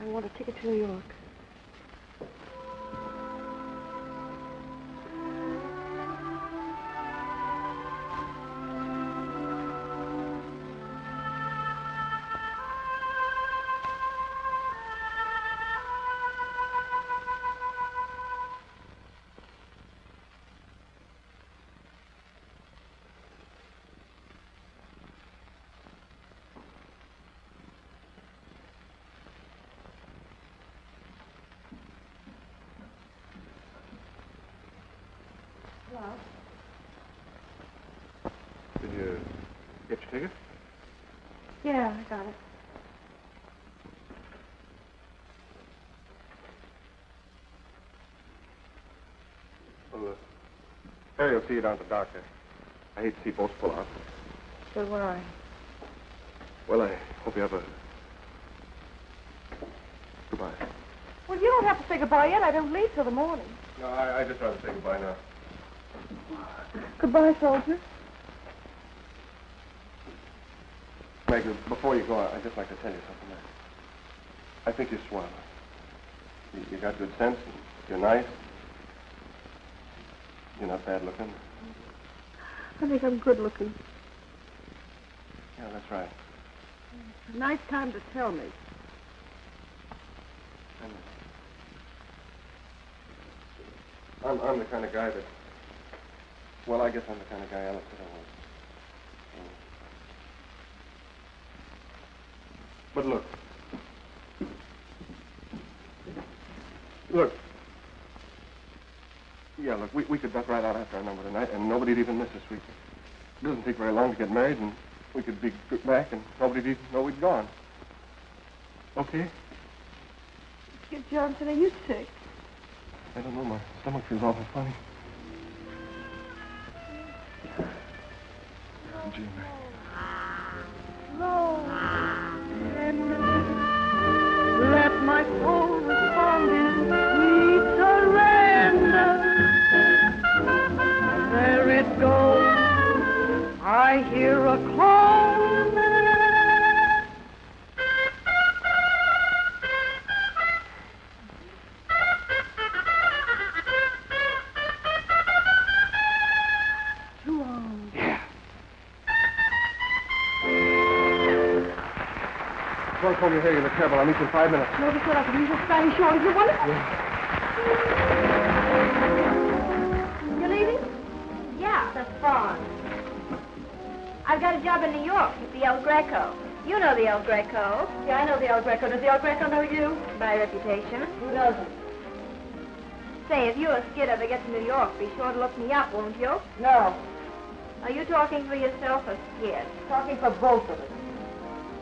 I want a ticket to New York. Hello? Did you get your ticket? Yeah, I got it. Well, Harry will see you down at the dock there. I hate to see boats pull out. So will I. Well, I hope you have a... Goodbye. Well, you don't have to say goodbye yet. I don't leave till the morning. No, I just rather say goodbye now. Goodbye, soldier. Maggie, before you go, I'd just like to tell you something. I think you're swell. You got good sense, and you're nice. You're not bad looking. I think I'm good looking. Yeah, that's right. It's a nice time to tell me. I'm the kind of guy that... Well, I guess I'm the kind of guy Alice said I was. But look. Look. Yeah, look, we could duck right out after our number tonight, and nobody'd even miss us. It doesn't take very long to get married, and we could be back, and nobody'd even know we'd gone. Okay? Kid Johnson, are you sick? I don't know, my stomach feels awful funny. Oh, gee, Lord, let my soul respond in sweet surrender. There it goes. I hear a call. Don't call me here, you look terrible. I'll meet you in 5 minutes. No, just what I can use your Spanish shorties. You're wonderful. Yeah. You leaving? Yeah, that's fine. I've got a job in New York at the El Greco. You know the El Greco. Yeah, I know the El Greco. Does the El Greco know you? By reputation. Who doesn't? Say, if you or Skid ever get to New York, be sure to look me up, won't you? No. Are you talking for yourself or Skid? Talking for both of us.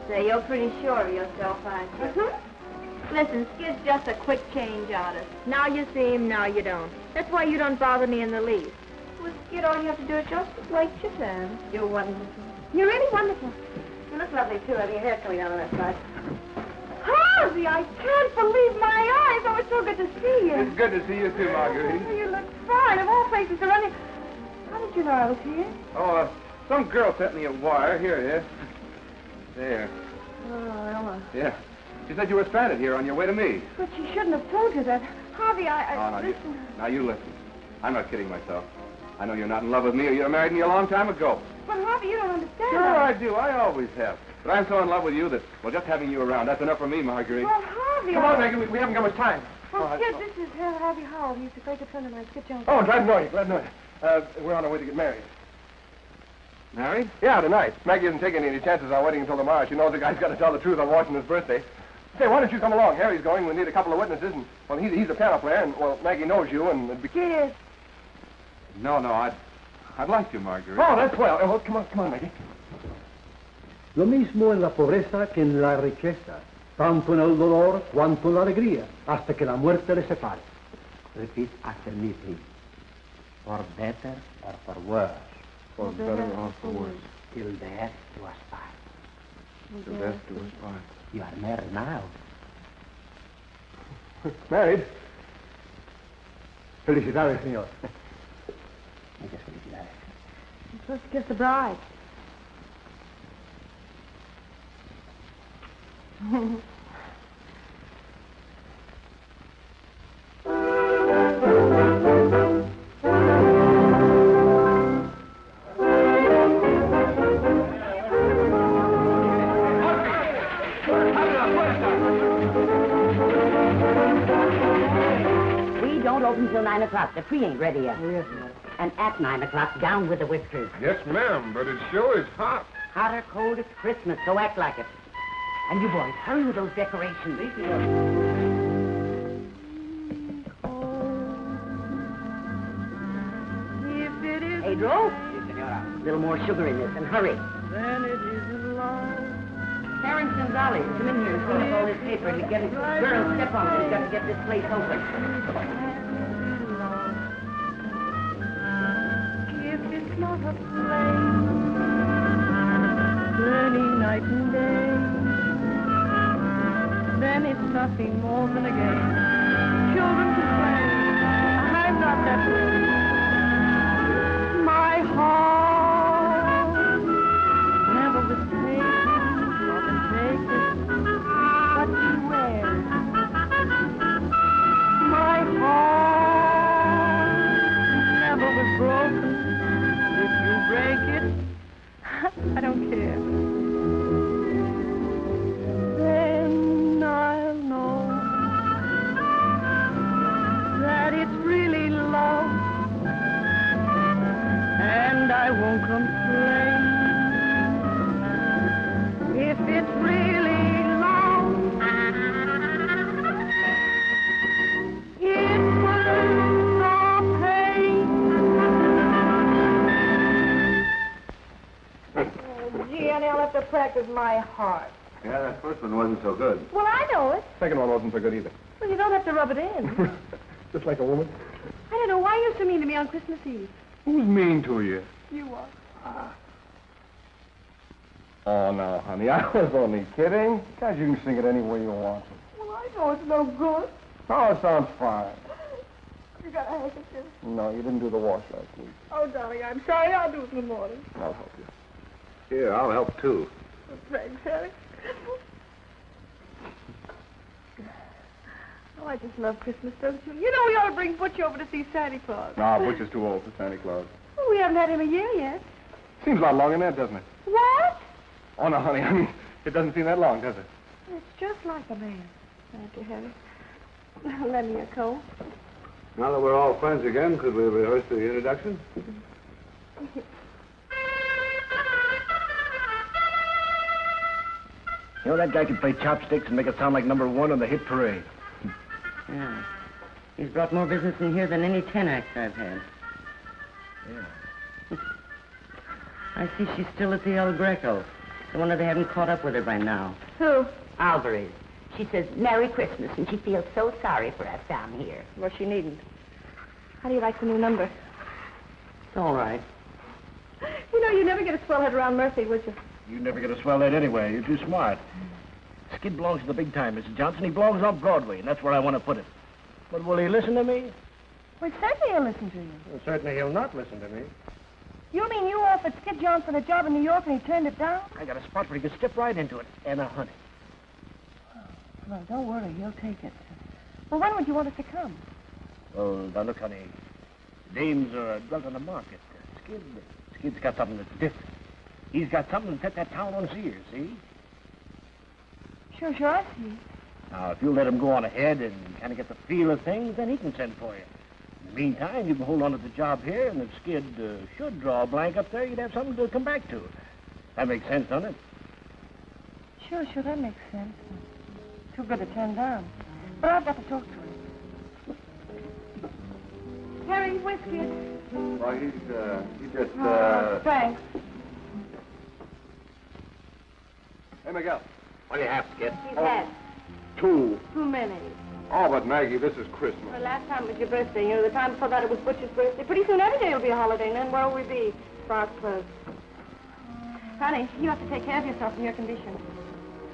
Say, you're pretty sure of yourself, aren't you? Mm-hmm. Listen, Skid's just a quick change artist. Now you see him, now you don't. That's why you don't bother me in the least. With Skid, all you have to do is just like your dance. You're wonderful. You're really wonderful. You look lovely, too. Have your hair coming down on that side. Harvey, I can't believe my eyes. Oh, it's so good to see you. It's good to see you, too, Marguerite. Oh, you look fine. Of all places to run in. How did you know I was here? Oh, some girl sent me a wire. Here it is. There. Oh, Ella. Yeah. She said you were stranded here on your way to me. But she shouldn't have told you that. Harvey, listen. Now you listen. I'm not kidding myself. I know you're not in love with me or you'd have married me a long time ago. But, Harvey, you don't understand. Sure I do. I always have. But I'm so in love with you that, well, just having you around, that's enough for me, Marguerite. Well, Harvey, Come on, Maggie. We haven't got much time. Well, Skid, this is Harvey Howell. He's a great friend of mine. Skid Johnson. Oh, glad to know you. Glad to know you. We're on our way to get married. Married? Yeah, tonight. Maggie isn't taking any chances on wedding until tomorrow. She knows the guy's got to tell the truth on Washington's birthday. Say, why don't you come along? Harry's going. We need a couple of witnesses. And, well, he's a piano player, and, well, Maggie knows you, and it'd be... Cheers. No, I'd like to, Marguerite. Oh, that's well. Oh, come on, Maggie. Lo mismo en la pobreza que en la riqueza, tanto en el dolor cuanto en la alegría, hasta que la muerte les separe. Repeat after me, please. For better or for worse? For better or for worse? Till death do us part. Till death do us part. You are married now. Married? Felicidades, señor. Muchas felicidades. You're supposed to kiss the bride. We don't open till 9 o'clock. The tree ain't ready yet. Oh, yes, ma'am. And at 9 o'clock, down with the whiskers. Yes, ma'am, but it sure is hot. Hot or cold, it's Christmas, so act like it. And you boys, hurry with those decorations. If it is Pedro? A little more sugar in this, and hurry. then it isn't love. Terrence Gonzalez, come in here and clean up all this paper and get it. Girl, step on it. We've got to get this place open. If it's not a flame, burning night and day, then it's nothing more than a game. Children can play. I'm not that way. My heart never was taken, not been taken, but beware. My heart never was broken. If you break it, I don't care. Then I'll know that it's really love, and I won't complain. If it's really love, it will no pain. Oh, gee, Annie, I'll have to practice my heart. Yeah, that first one wasn't so good. Well, I know it. Second one wasn't so good either. Well, you don't have to rub it in. Just like a woman. I don't know why you're so mean to me on Christmas Eve. Who's mean to you? You are. Oh, no, honey, I was only kidding. Guys, you can sing it any way you want to. Well, I know it's no good. Oh, it sounds fine. You got a handkerchief. No, you didn't do the wash last week. Oh, darling, I'm sorry. I'll do it in the morning. I'll help you. Here, I'll help too. Thanks, Harry. Oh, I just love Christmas, don't you? You know we ought to bring Butch over to see Santa Claus. No, Butch is too old for Santa Claus. Well, we haven't had him a year yet. Seems a lot longer than that, doesn't it? What? Oh, no, honey, I mean, it doesn't seem that long, does it? It's just like a man. Thank you, Harry. Lend me your coat. Now that we're all friends again, could we rehearse the introduction? You know, that guy can play chopsticks and make it sound like #1 on the hit parade. Yeah. He's brought more business in here than any 10 acts I've had. Yeah. I see she's still at the El Greco. I wonder they haven't caught up with her by now. Who? Alvarez. She says Merry Christmas, and she feels so sorry for us down here. Well, she needn't. How do you like the new number? It's all right. You know, you never get a swell head around Murphy, would you? You never get a swell head anyway. You're too smart. Skid belongs to the big time, Mrs. Johnson. He belongs on Broadway, and that's where I want to put him. But will he listen to me? Well, certainly he'll listen to you. Well, certainly he'll not listen to me. You mean you offered Skid Johnson a job in New York and he turned it down? I got a spot where he can step right into it. And a honey. Well, don't worry, he'll take it. Well, when would you want us to come? Oh, now look, honey. Dames are dwelt on the market. Skid's got something that's different. He's got something to set that town on his ears, see? Sure, I see. Now, if you let him go on ahead and kind of get the feel of things, then he can send for you. In the meantime, you can hold on to the job here, and if Skid should draw a blank up there, you'd have something to come back to. That makes sense, doesn't it? Sure, that makes sense. too good to turn down. But I've got to talk to him. Harry, where's Skid? Well, he just, Thanks. Hey, Miguel. What do you have, Skid? He's had Two. too many. Oh, but Maggie, this is Christmas. The last time it was your birthday. You know, the time before that it was Butcher's birthday. Pretty soon every day will be a holiday, and then where'll we be? Bar's closed. Honey, you have to take care of yourself in your condition.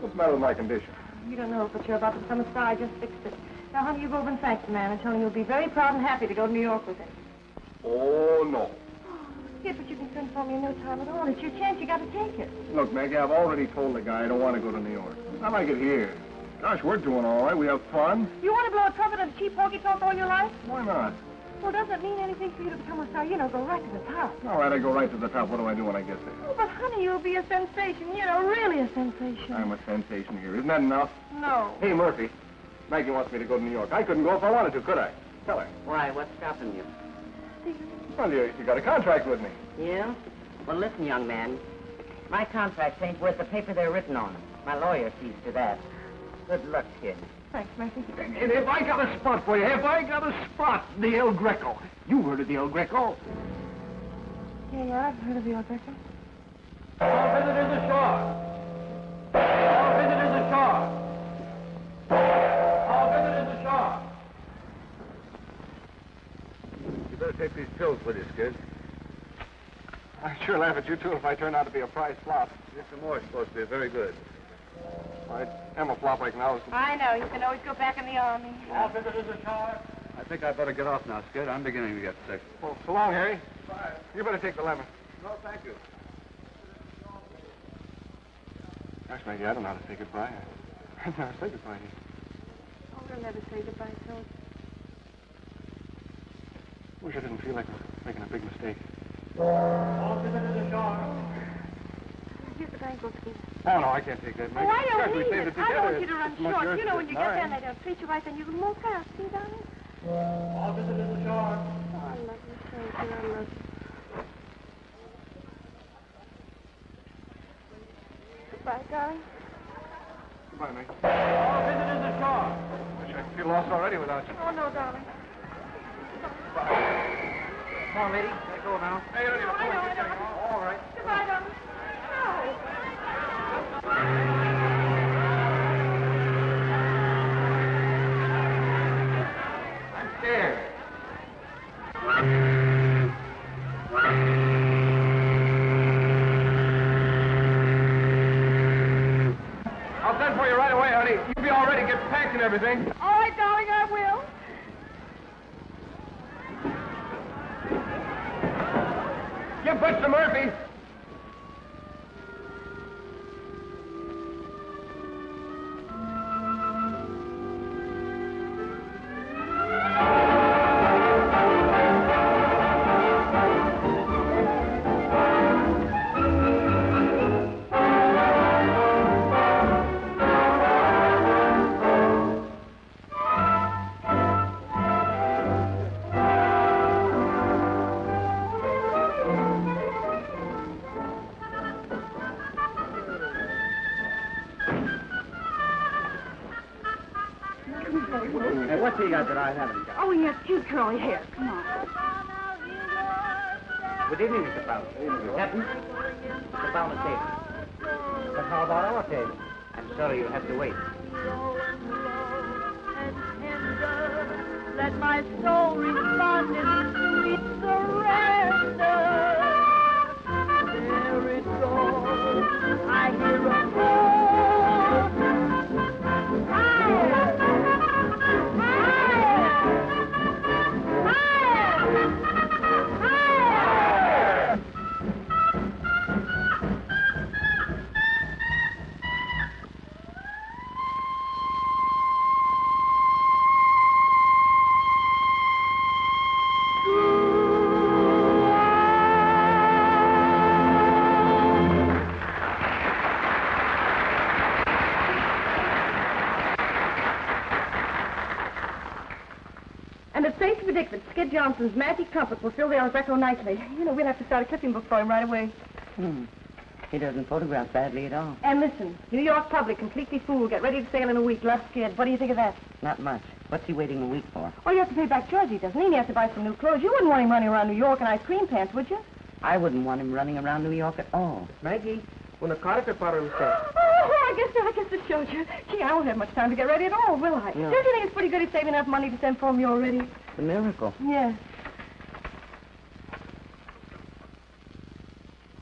What's the matter with my condition? You don't know, but you're about to become a star. I just fixed it. Now, honey, you go over and thank the man and tell him you'll be very proud and happy to go to New York with him. Oh, no. Yes, but you can send for me in no time at all. It's your chance. You got to take it. Look, Maggie, I've already told the guy I don't want to go to New York. I like it here. Gosh, we're doing all right. We have fun. You want to blow a trumpet and cheap honky talk all your life? Why not? Well, does it mean anything for you to become a star? You know, go right to the top. All right, I go right to the top. What do I do when I get there? Oh, but honey, you'll be a sensation. You know, really a sensation. I'm a sensation here. Isn't that enough? No. Hey, Murphy. Maggie wants me to go to New York. I couldn't go if I wanted to, could I? Tell her. Why, what's stopping you? Well, you got a contract with me. Yeah? Well, listen, young man. My contracts ain't worth the paper they're written on. My lawyer sees to that. Good luck, kid. Thanks, Murphy. And if I got a spot for you, if I got a spot, the El Greco. You heard of the El Greco? Yeah, I've heard of the orchestra. All visitors ashore. All visitors ashore. All visitors ashore. You better take these pills with you, Skid. I'd sure laugh at you, too, if I turned out to be a prize flop. Mr. Moore's supposed to be very good. I am a flop like now. I know. You can always go back in the army. All visitors ashore. I think I'd better get off now, Skid. I'm beginning to get sick. Well, so long, Harry. Bye. You better take the lemon. No, thank you. Gosh, Maggie, I don't know how to say goodbye. I've never said goodbye to you. Oh, we'll never say goodbye, so. Wish I didn't feel like making a big mistake. All visitors ashore. Here's the bank book, Skid. Oh, no, I can't take that, Maggie. Oh, I don't Gosh, we need saved it. it I together. don't want you to run It's much short. yours You know, when than you get there mine. and they don't treat you right, then you can move fast. See, darling? All visitors ashore. Oh, I love you. Thank you. I love you. Goodbye, darling. Goodbye, Maggie. All visitors ashore. Wish I feel lost already without you. Oh, no, darling. Come on, lady. Gotta go now. Hey, you don't need to I know. All right. Goodbye, darling. No. I'm scared. I'll send for you right away, honey. You be all ready, get packed and everything. All right, darling, I will. Give Butch to Murphy. Hey, what's he got that I haven't got? Oh, he has cute curly hair. Come on. Good evening, Mr. Fowler. Captain, Mr. Fowler's table. But how about our table? I'm sorry you'll have to wait. Let my soul respond in sweet surrender. There it goes. I hear a call. And it's safe to predict that Skid Johnson's magic trumpet will fill the El Greco nicely. You know, we'll have to start a clipping book for him right away. He doesn't photograph badly at all. And listen, New York public completely fooled. Get ready to sail in a week. Left scared. What do you think of that? Not much. What's he waiting a week for? Oh, you have to pay back Georgie, doesn't he? And he has to buy some new clothes. You wouldn't want him running around New York in ice cream pants, would you? I wouldn't want him running around New York at all. Maggie, una carta para usted. Oh, I guess this shows you. Gee, I won't have much time to get ready at all, will I? No. Don't you think it's pretty good he's saving enough money to send for me already? It's a miracle. Yes.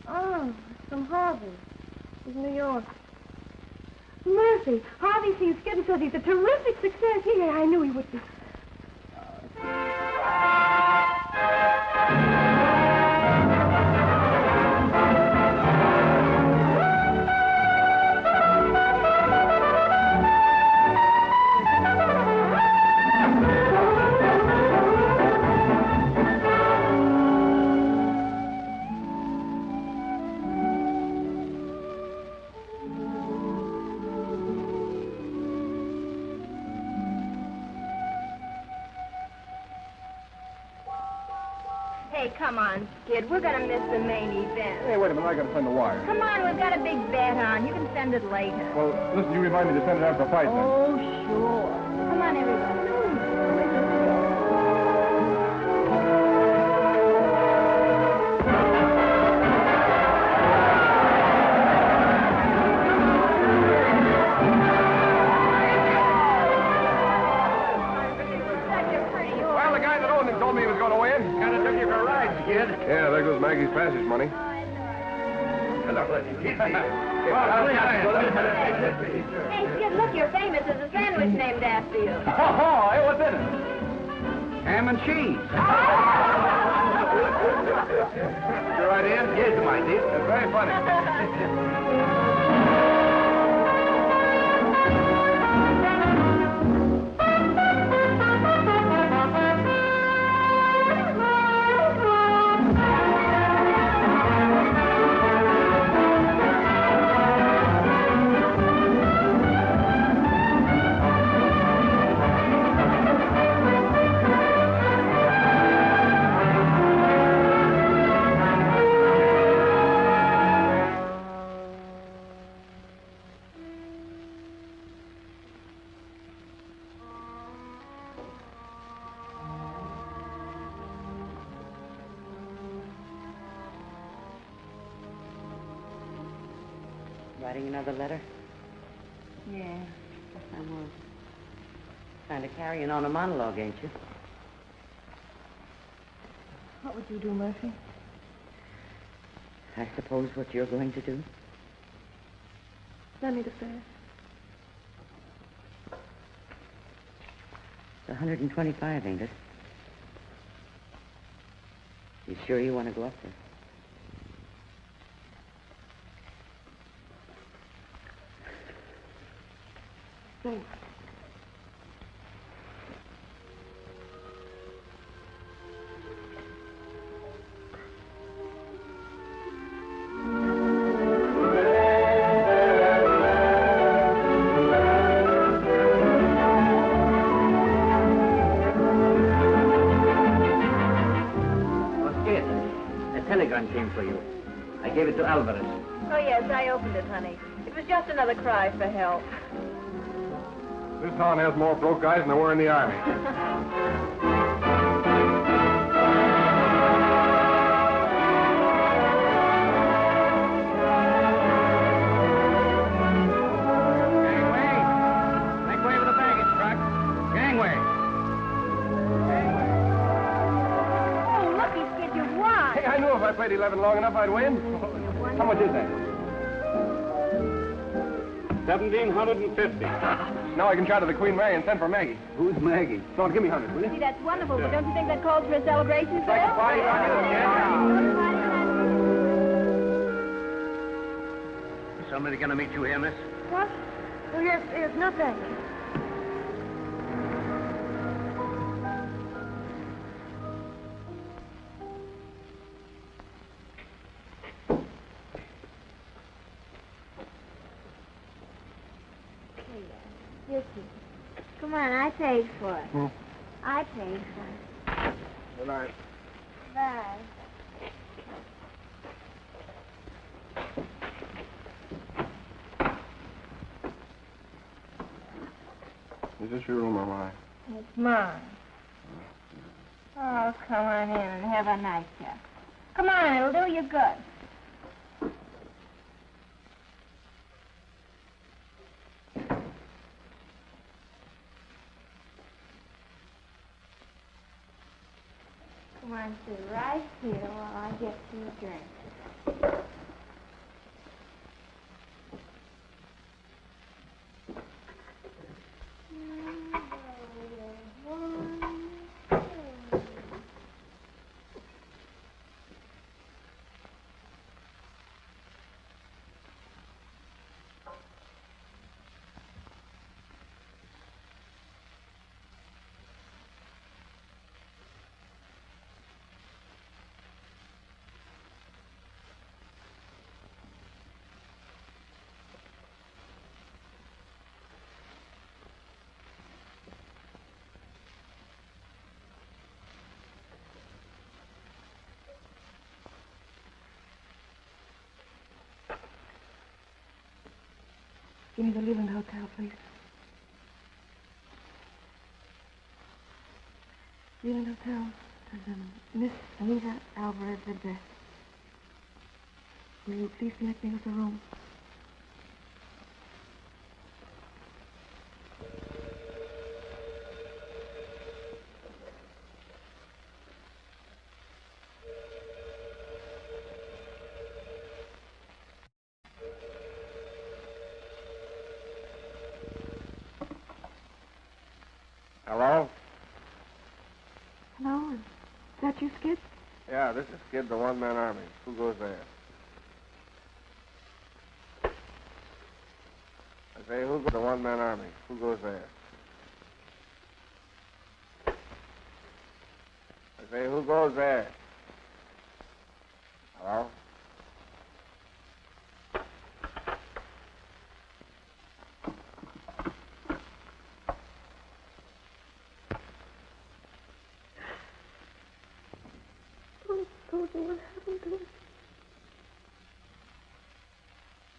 Oh, it's from Harvey. He's in New York. Mercy, Harvey seems scared because he's a terrific success. Yeah, I knew he would be. Hey, come on, kid. We're going to miss the main event. Hey, wait a minute. I got to send the wire. Come on, we've got a big bet on. You can send it later. Well, listen, you remind me to send it after the fight, then. Oh, sure. Come on, everybody. Well, the guy that owned him told me he was going to win. Kind of took you for a ride, kid. Yeah, there goes Maggie's passage money. Hello. Hey, Skid, look, you're famous. There's a sandwich named after you. Oh, hey, what's in it? Ham and cheese. You right in? Yes, my dear. It's very funny. Writing another letter? Yeah. Yes, I was. Kind of carrying on a monologue, ain't you? What would you do, Murphy? I suppose what you're going to do. Let me to say it. It's 125, ain't it? You sure you want to go up there? Thanks. Came for you. I gave it to Alvarez. Oh, yes, I opened it, honey. It was just another cry for help. This town has more broke guys than there were in the Army. Gangway! Make way with the baggage truck. Gangway! Oh, lucky, Skid, you won. Hey, I knew if I played 11 long enough, I'd win. How much is that? 1,750. Now I can try to the Queen Mary and send for Maggie. Who's Maggie? Don't give me 100, will you? See, that's wonderful, but don't you think that calls for a celebration, Skid? Somebody gonna meet you here, miss? What? Oh, yes, nothing. Yes, come on, I paid for it. I paid for it. Good night. Bye. Is this your room or mine? It's mine. Oh, come on in and have a nice chat. Come on, it'll do you good. Come on, sit right here while I get you a drink. Give me the Leland Hotel, please. Leland Hotel. There's Miss Anita Alvarez address. Will you please connect me with the room? Hello? Hello? Is that you, Skid? Yeah, this is Skid, the one-man army. Who goes there? I say, who goes the one-man army? Who goes there? I say, who goes there? Hello? What happened to him?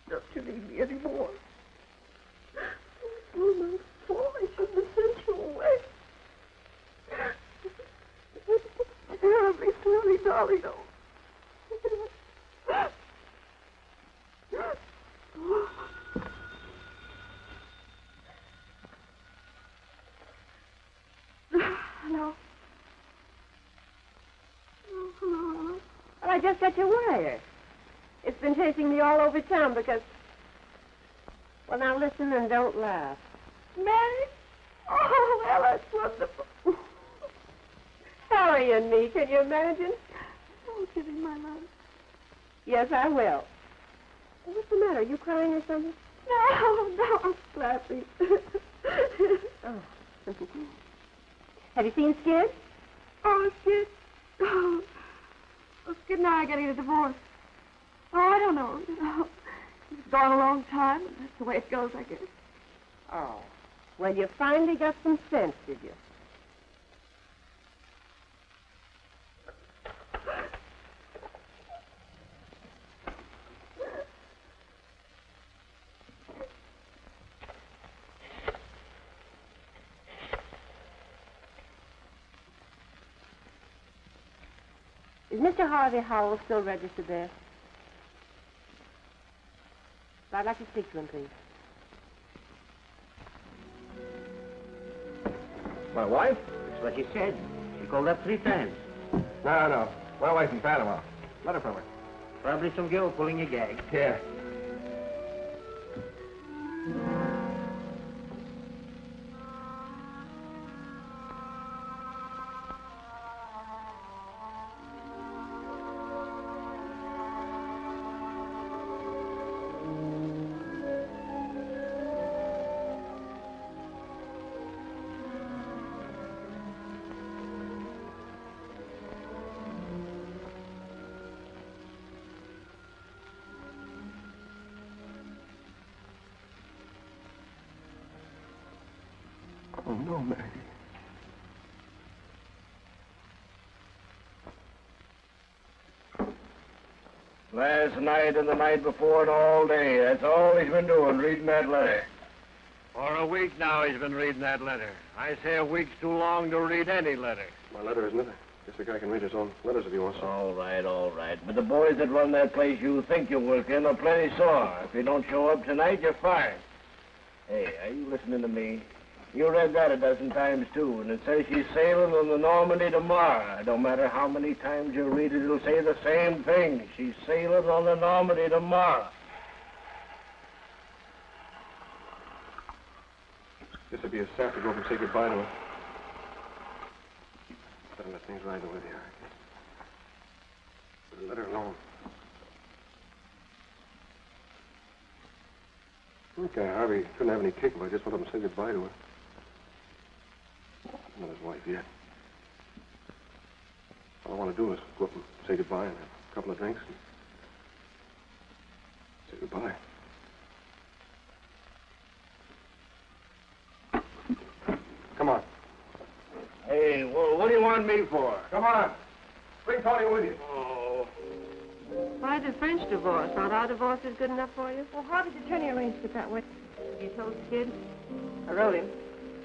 Don't you need me anymore? Oh, my fault. I shouldn't have sent you away. It's terribly silly, darling. Hello? I just got your wire. It's been chasing me all over town because... Well, now listen and don't laugh. Mary? Oh, well, that's wonderful. Harry and me, can you imagine? Oh, give him my love. Yes, I will. What's the matter? Are you crying or something? No, I'm clapping. Oh. Have you seen Skid? Oh, Skid? Oh, Skid and I are getting a divorce. Oh, I don't know. It's gone a long time, and that's the way it goes, I guess. Oh. Well, you finally got some sense, did you? Is Mr. Harvey Howell still registered there? I'd like to speak to him, please. My wife? That's what she said. She called up 3 times. No. My wife's in Panama. Letter from her. Probably some girl pulling a gag. Yeah. Oh, no, Maggie. Last night and the night before and all day. That's all he's been doing, reading that letter. For a week now he's been reading that letter. I say a week's too long to read any letter. My letter isn't it? Guess the guy can read his own letters if he wants to. All right. But the boys that run that place you think you work in are plenty sore. If you don't show up tonight, you're fired. Hey, are you listening to me? You read that a dozen times, too, and it says she's sailing on the Normandy tomorrow. No matter how many times you read it, it'll say the same thing. She's sailing on the Normandy tomorrow. This would be a sap to go up and say goodbye to her. Better let things ride the way they are. Better let her alone. Okay, Harvey couldn't have any kick if I just went up and said goodbye to her. Not his wife yet. All I want to do is go up and say goodbye and have a couple of drinks and say goodbye. Come on. Hey, well, what do you want me for? Come on. Bring Tony with you. Oh. Why the French divorce? Not our divorce is good enough for you? Well, how did Attorney arrange it that way? Have you told Skid? I wrote him.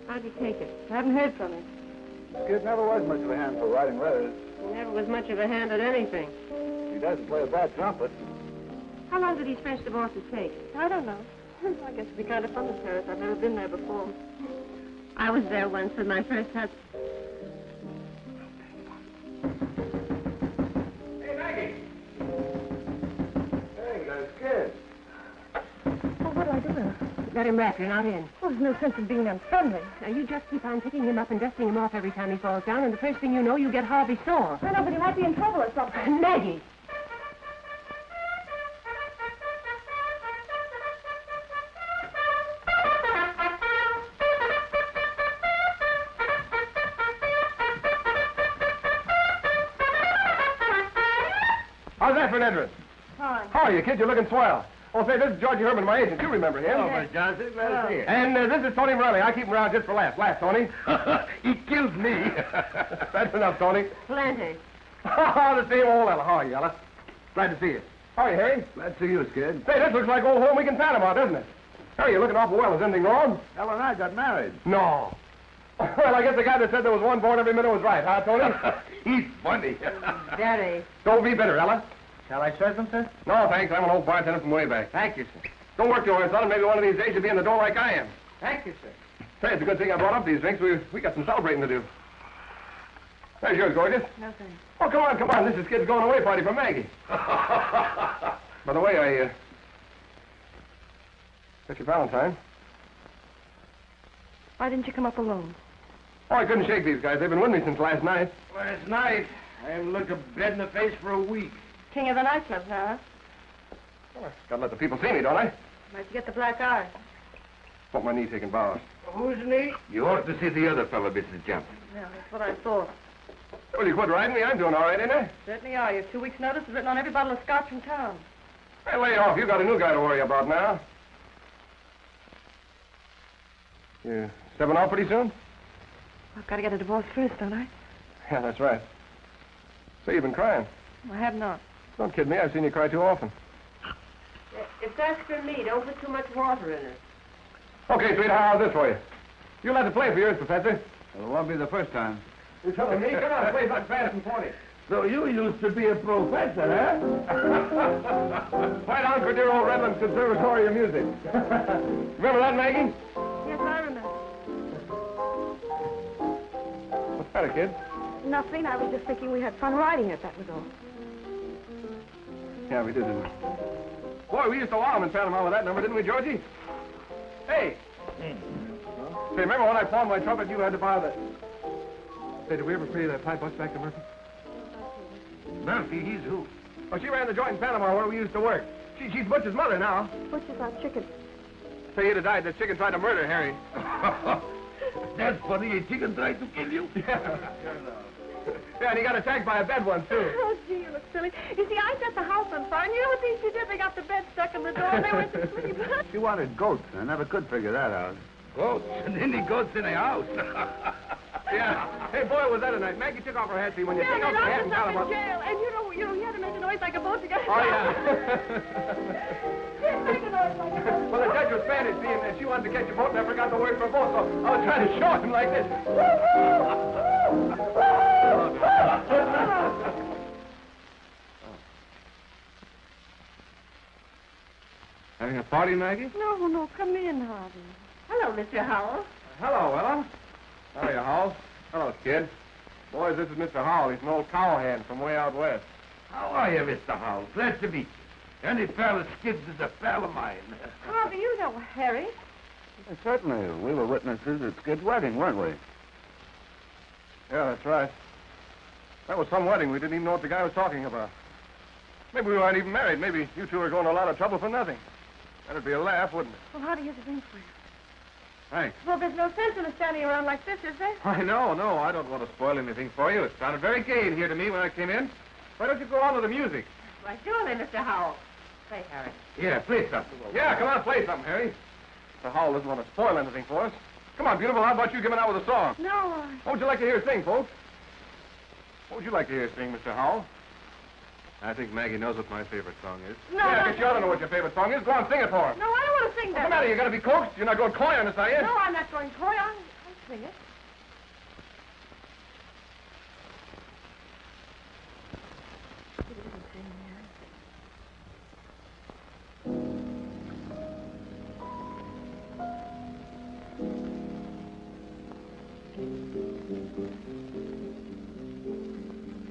How'd you take it? I haven't heard from him. Skid never was much of a hand for writing letters. He never was much of a hand at anything. He doesn't play a bad trumpet. How long did these French divorces take? I don't know. I guess it'd be kind of fun to Paris. I've never been there before. I was there once with my first husband. Hey, Maggie. Hey, that's Skid. Well, what do I do with her? Let him rap. You're not in. Well, there's no sense in being unfriendly. Now, you just keep on picking him up and dusting him off every time he falls down, and the first thing you know, you get Harvey sore. I know, but he might be in trouble or something. Maggie! How's that for an entrance? Hi. How are you, kid? You're looking swell. Oh, say, this is Georgie Herman, my agent. You remember him. Oh, Miss Johnson, glad to see you. And this is Tony Morelli. I keep him around just for laughs. Laugh, Tony. He kills me. That's enough, Tony. Plenty. Oh, the same old Ella. How are you, Ella? Glad to see you. How are you, Harry? Glad to see you, Skid. Say, this looks like old home week in Panama, doesn't it? Harry, you're looking awful well. Is anything wrong? Ella and I got married. No. Well, I guess the guy that said there was one born every minute was right, huh, Tony? He's funny. Very. Don't be bitter, Ella. Shall I serve them, sir? No, thanks. I'm an old bartender from way back. Thank you, sir. Don't work too hard, son. Maybe one of these days you'll be in the door like I am. Thank you, sir. Say, it's a good thing I brought up these drinks. We got some celebrating to do. There's yours, gorgeous. No, thanks. Oh, come on. This is Kid's going away party for Maggie. By the way, I got your Valentine. Why didn't you come up alone? Oh, I couldn't shake these guys. They've been with me since last night. Last night, I haven't looked a bed in the face for a week. King of the nightclub, huh? Well, I gotta let the people see me, don't I? Where'd you get the black eye? Want my knee taking bows. Who's me? You ought to see the other fellow, Mrs. Johnson. Yeah, that's what I thought. Well, you quit riding me. I'm doing all right, ain't I? Certainly are. You have 2 weeks' notice is written on every bottle of scotch in town. Hey, lay off. You got a new guy to worry about now. You stepping off pretty soon? I've got to get a divorce first, don't I? Yeah, that's right. Say, you've been crying. I have not. Don't kid me. I've seen you cry too often. If that's for me, don't put too much water in it. Okay, sweetheart, how's this for you? You'll have to play for yours, Professor. Well, it won't be the first time. You're telling me? Come on, play something fast and funny. So you used to be a professor, huh? Right on for dear old Redlands Conservatory of Music. Remember that, Maggie? Yes, I remember. What's the matter, kid? Nothing. I was just thinking we had fun riding it, that was all. Yeah, we did, didn't we? Boy, we used to wow 'em in Panama with that number, didn't we, Georgie? Hey! Say, remember when I pawned my trumpet, you had to buy the... Say, did we ever pay that pipe bus back to Murphy? Murphy, he's who? Oh, she ran the joint in Panama where we used to work. She's Butch's mother now. Butcher's our chicken. Say, he'd have died. The chicken tried to murder Harry. That's funny. A chicken tried to kill you? Yeah, and he got attacked by a bed once, too. Oh, gee, you look silly. You see, I set the house on fire, and you know what these two did? They got the bed stuck in the door, and they went to sleep. She wanted goats. I never could figure that out. Goats? And any goats in a house? Yeah. Hey, boy, was that a night. Maggie took off her hat. See, when you take off your hat in Panama. jail, and you had to make a noise like a boat to get Oh, yeah. Make a noise like a boat. Well, the judge was Spanish, see, and she wanted to catch a boat, and I forgot the word for boat, so I was trying to show him like this. Having a party, Maggie? No, come in, Harvey. Hello, Mr. Howell. Hello, Ella. How are you, Howell? Hello, kid. Boys, this is Mr. Howell. He's an old cowhand from way out west. How are you, Mr. Howell? Glad to meet you. Any pal of Skid's is a pal of mine. Harvey, you know Harry. Certainly. We were witnesses at Skid's wedding, weren't we? Yeah, that's right. That was some wedding. We didn't even know what the guy was talking about. Maybe we weren't even married. Maybe you two were going to a lot of trouble for nothing. That'd be a laugh, wouldn't it? Well, how do you drink for you? Thanks. Well, there's no sense in us standing around like this, is there? I know. I don't want to spoil anything for you. It sounded very gay in here to me when I came in. Why don't you go on with the music? Why, surely, Mr. Howell. Say, Harry. Yeah, play something. Yeah, come on, play something, Harry. Mr. Howell doesn't want to spoil anything for us. Come on, beautiful. How about you giving out with a song? No, What would you like to hear sing, folks? What would you like to hear sing, Mr. Howell? I think Maggie knows what my favorite song is. No, Yeah, no. I guess you ought to know what your favorite song is. Go on, sing it for her. No, I don't want to sing What's that. the matter? You got to be coaxed? You're not going coy on us, are you? No, I'm not going coy. I'll sing it.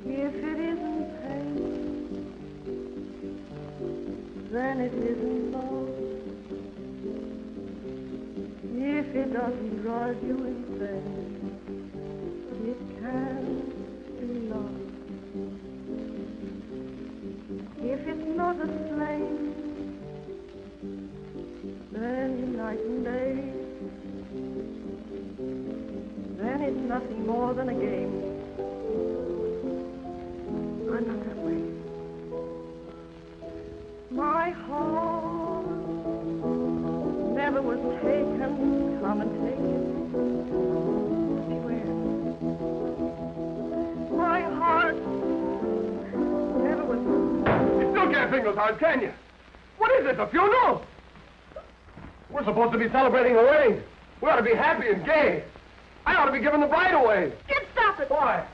If it isn't pain, then it isn't love. If it doesn't drive you insane, it can't be love. If it's not a flame, then night and day, then it's nothing more than a game. I'm not that way. My heart never was taken. Come and take it. Swear. My heart never was. You still can't sing those hard, can you? What is this, a funeral? We're supposed to be celebrating a wedding. We ought to be happy and gay. I ought to be giving the bride away. Stop it! Why?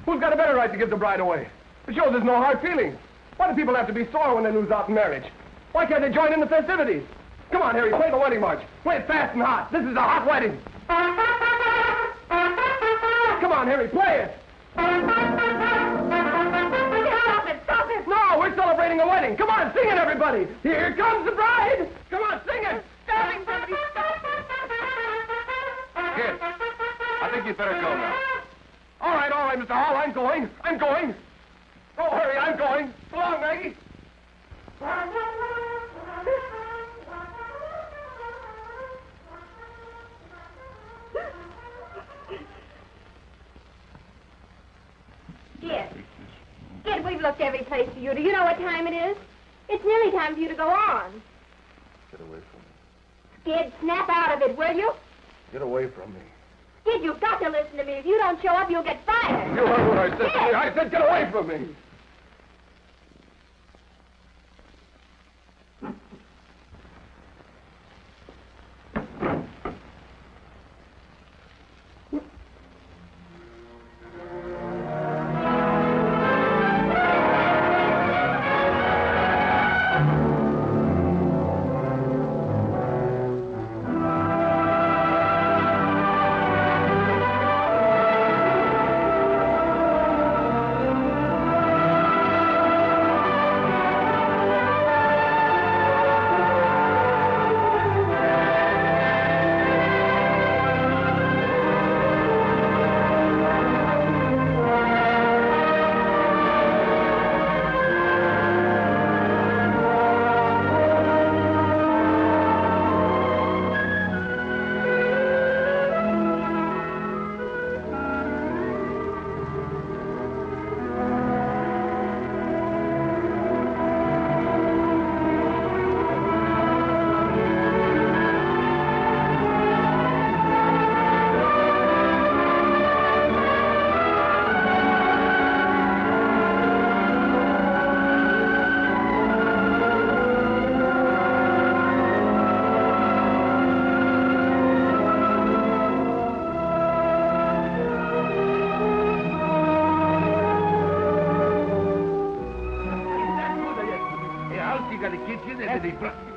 Who's got a better right to give the bride away? It shows there's no hard feelings. Why do people have to be sore when they lose out in marriage? Why can't they join in the festivities? Come on, Harry, play the wedding march. Play it fast and hot. This is a hot wedding. Come on, Harry, play it. Stop it! No, we're celebrating a wedding. Come on, sing it, everybody. Here comes the bride. Come on, sing it. Darling, somebody stop. Kid, I think you'd better go now. All right, Mr. Hall, I'm going. Oh, Harry, I'm going. So long, Maggie. Skid, we've looked every place for you. Do you know what time it is? It's nearly time for you to go on. Get away from me. Skid, snap out of it, will you? Get away from me. Skid, you've got to listen to me. If you don't show up, you'll get fired. You heard what I said to you. I said get away from me.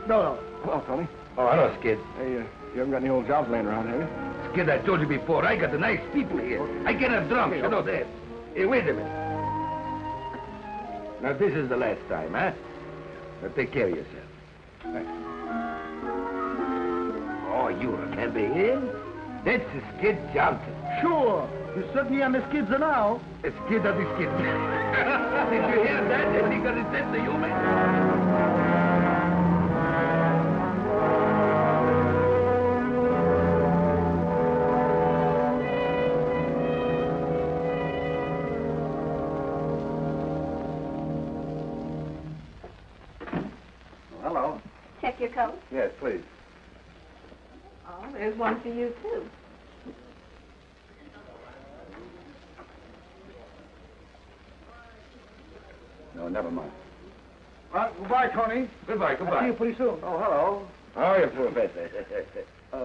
No. Hello, Tony. Oh, hello, Skid. Hey, you haven't got any old jobs laying around, have you? Skid, I told you before, I got the nice people here. I get a drum, you know that. Hey, wait a minute. Now, this is the last time, huh? Now, take care of yourself. Right. Oh, you remember him? That's Skid Johnson. Sure. You certainly are the Skids now. A Skid of the Skid. Did you hear that? He got his sense of humor. Hello. Check your coat. Yes, please. Oh, there's one for you, too. No, never mind. Goodbye, Tony. Goodbye, I'll see you pretty soon. Oh, hello. How are you, Professor?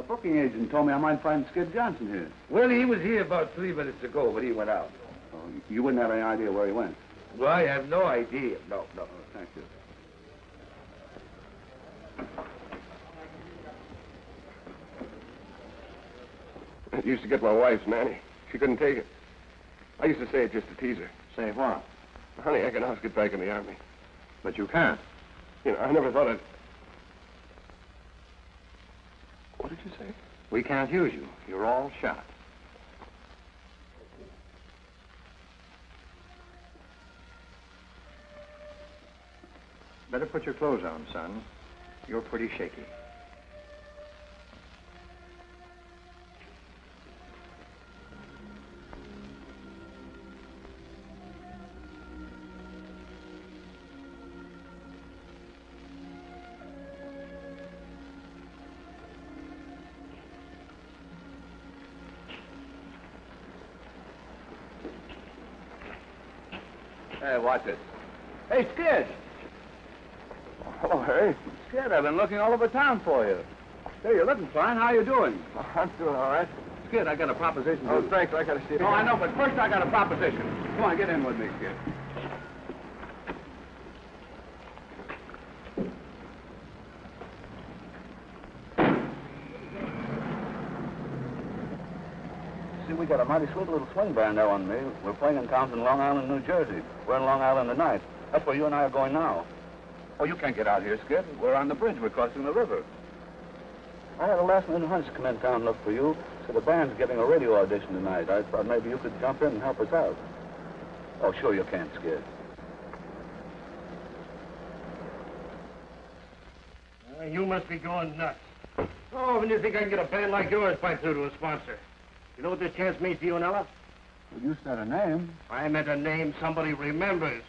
Booking agent told me I might find Skid Johnson here. Well, he was here about 3 minutes ago, but he went out. Oh, you wouldn't have any idea where he went? Well, I have no idea. No. Oh, thank you. It used to get my wife's nanny. She couldn't take it. I used to say it just to tease her. Say what? Honey, I can always get back in the army. But you can't. You know, I never thought I'd... What did you say? We can't use you. You're all shot. Better put your clothes on, son. You're pretty shaky. Hey, watch it. Hey, Skid. Hello, Harry. Skid, I've been looking all over town for you. Hey, you're looking fine. How you doing? I'm doing all right. Skid, I got a proposition. Oh, thanks. I gotta see it. No, I know, but first I got a proposition. Come on, get in with me, Skid. See, we got a mighty sweet little swing band there on me. We're playing in towns in Long Island, New Jersey. We're in Long Island tonight. That's where you and I are going now. Oh, you can't get out here, Skid. We're on the bridge. We're crossing the river. I had a last-minute hunch to come in town and look for you. So the band's giving a radio audition tonight. I thought maybe you could jump in and help us out. Oh, sure you can, Skid. You must be going nuts. Oh, when do you think I can get a band like yours fight through to a sponsor? You know what this chance means to you and Ella? Well, you said a name. I meant a name somebody remembers.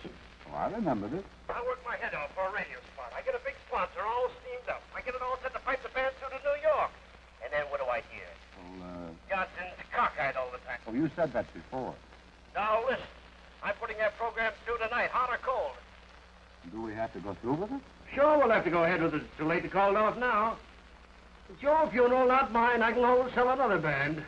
Oh, I remembered it. I work my head off for a radio spot. I get a big sponsor all steamed up. I get it all set to pipe the band through to New York. And then what do I hear? Well, Johnson's cockeyed all the time. oh, you said that before. Now listen, I'm putting that program through tonight, hot or cold. Do we have to go through with it? Sure, we'll have to go ahead with it. It's too late to call it off now. It's your funeral, not mine. I can always sell another band.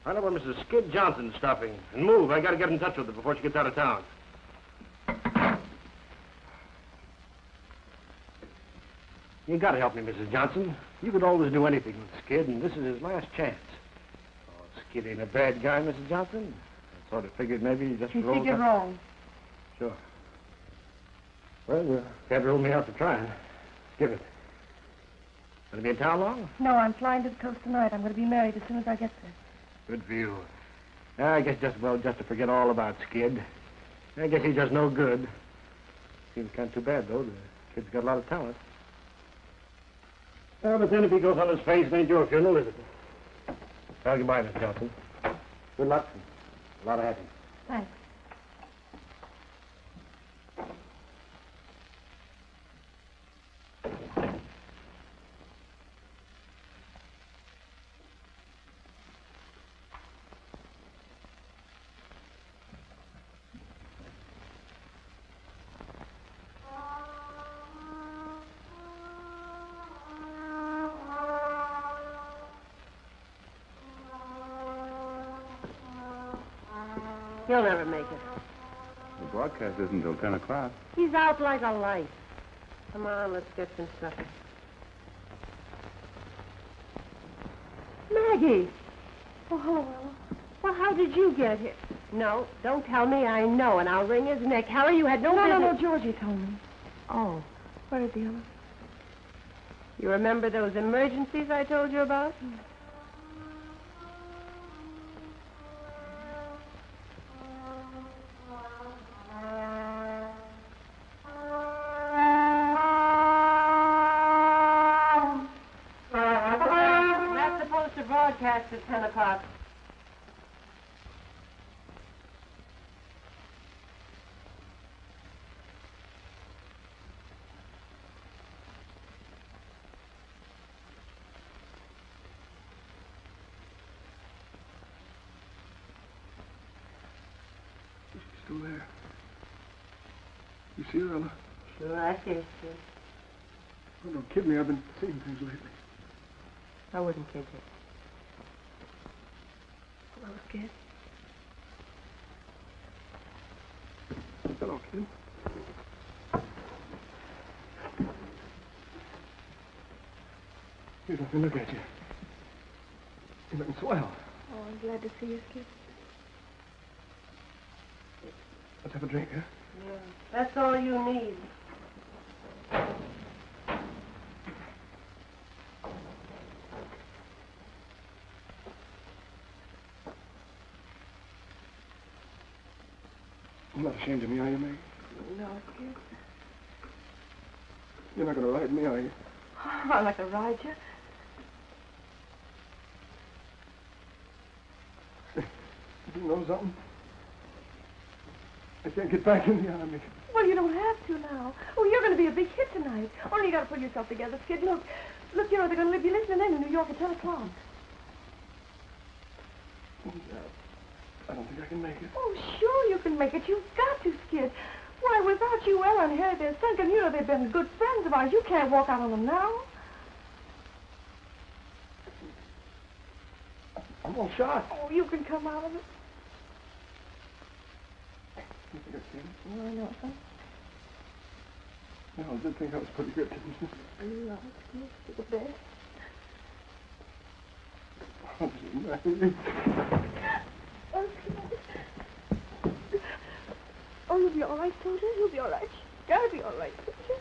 I know where Mrs. Skid Johnson's stopping. And move. I gotta get in touch with her before she gets out of town. You gotta help me, Mrs. Johnson. You could always do anything with Skid, and this is his last chance. Oh, Skid ain't a bad guy, Mrs. Johnson. I sort of figured maybe he just... You figured wrong. Sure. Well, you can't rule me out for trying. Give it. Gonna be in town long? No, I'm flying to the coast tonight. I'm going to be married as soon as I get there. Good for you. I guess just to forget all about Skid. I guess he's just no good. Seems kind of too bad, though. The kid's got a lot of talent. Well, but then if he goes on his face, it ain't your funeral, is it? Well, goodbye, Miss Johnson. Good luck. A lot of happiness. Thanks. He'll never make it. The broadcast isn't until 10 o'clock. He's out like a light. Come on, let's get some supper. Maggie! Oh, hello, Ella. Well, how did you get here? No, don't tell me. I know, and I'll wring his neck. Harry, you had no business. No, Georgie told me. Oh. Where is he, Ella? You remember those emergencies I told you about? That's supposed to broadcast at 10 o'clock. Still there. You see her, Ella? Sure, I see it. Oh, don't kid me. I've been seeing things lately. I wouldn't kid you. Hello, Skid. Hello, kid. Here, let me look at you. You're looking swell. Oh, I'm glad to see you, Skid. Let's have a drink, huh? Yeah, that's all you need. You're not ashamed of me, are you, Maggie? No, Skid. You're not going to ride me, are you? I'd like to ride you. Do you know something? I can't get back in the army. Well, you don't have to now. Oh, you're going to be a big hit tonight. Only you got to pull yourself together, Skid. Look, you know, they're going to be listening in New York at 10 o'clock. I don't think I can make it. Oh, sure you can make it. You've got to, Skid. Why, without you, Ella and Harry, they're thinking, you know, they've been good friends of ours. You can't walk out on them now. I'm all shot. Oh, you can come out of it. You think I can? No, I know, son. No, I did think I was pretty good, didn't you? No, Skid, you're the best. Oh, Maggie. Oh, Skid. Oh, you'll be all right, soldier. You'll be all right. You gotta be all right, soldier.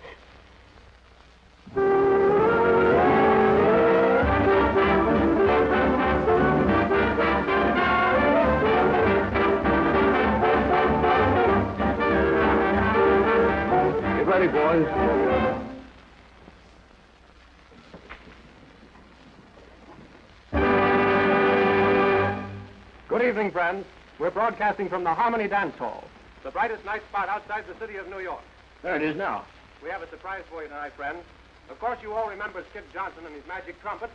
Get ready, boys. Good evening, friends. We're broadcasting from the Harmony Dance Hall, the brightest night spot outside the city of New York. There it is now. We have a surprise for you tonight, friends. Of course, you all remember Skid Johnson and his magic trumpet.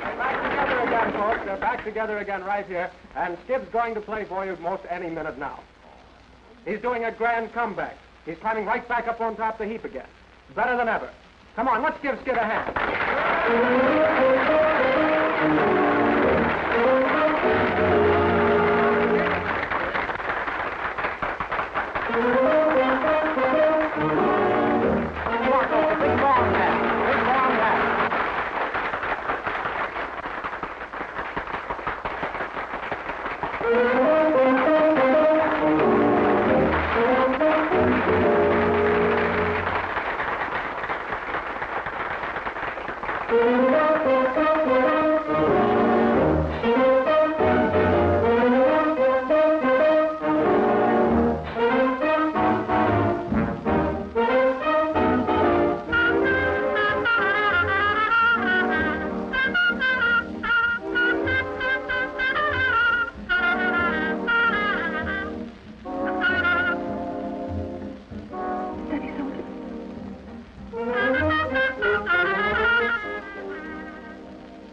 They're back together again, folks. They're back together again right here. And Skid's going to play for you most any minute now. He's doing a grand comeback. He's climbing right back up on top of the heap again. Better than ever. Come on, let's give Skid a hand. Big long hat. Big long hat.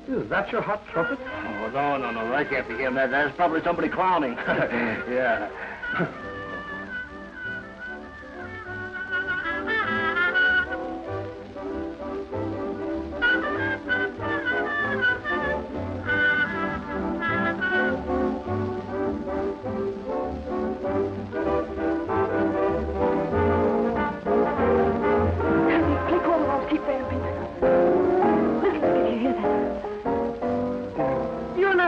Is that your hot trumpet? Oh, no. That can't be him. That's probably somebody clowning. Yeah.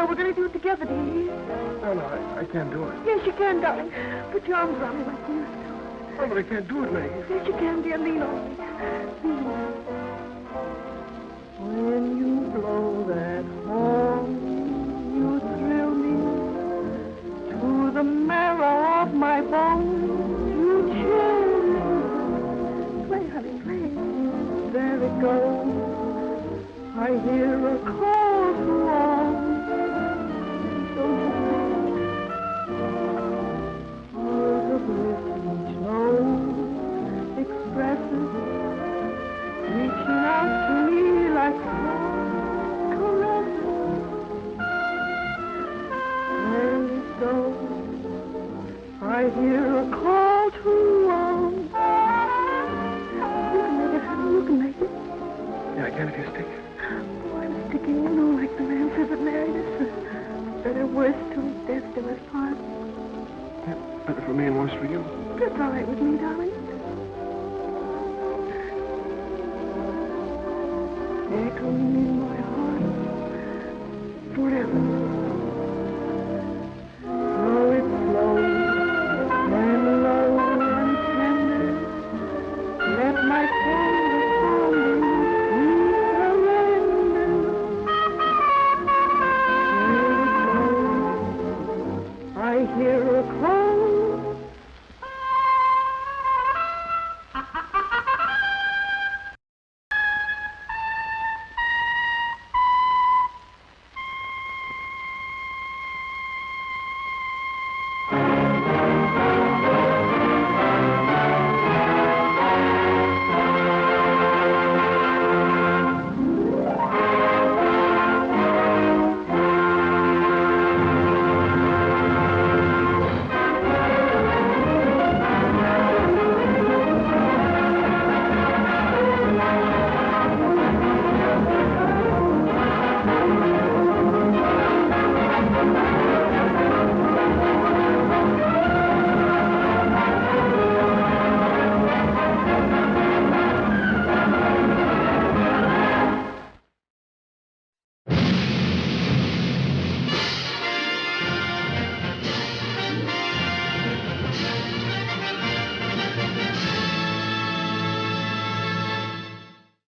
now. We're going to do it together, dear. No, I can't do it. Yes, you can, darling. Put your arms around me like you used to. Oh, but I can't do it, Maggie. Yes, you can, dear. Lean on me. Lean on me. When you blow that horn, you thrill me to the marrow of my bones. You chill me. Play, honey, play. There it goes. I hear a call to arms. Don't you think? Words of bliss each note expresses, reaching out to me like caresses. And it goes. I hear a call to arms. You can make it, honey. You can make it. Yeah, I can if you stick. Oh, I'm sticking, you know, like the man says that married us. Better worse till his death do us part. Yeah, better for me and worse for you. That's all right with me, darling. Echoing in my heart forever.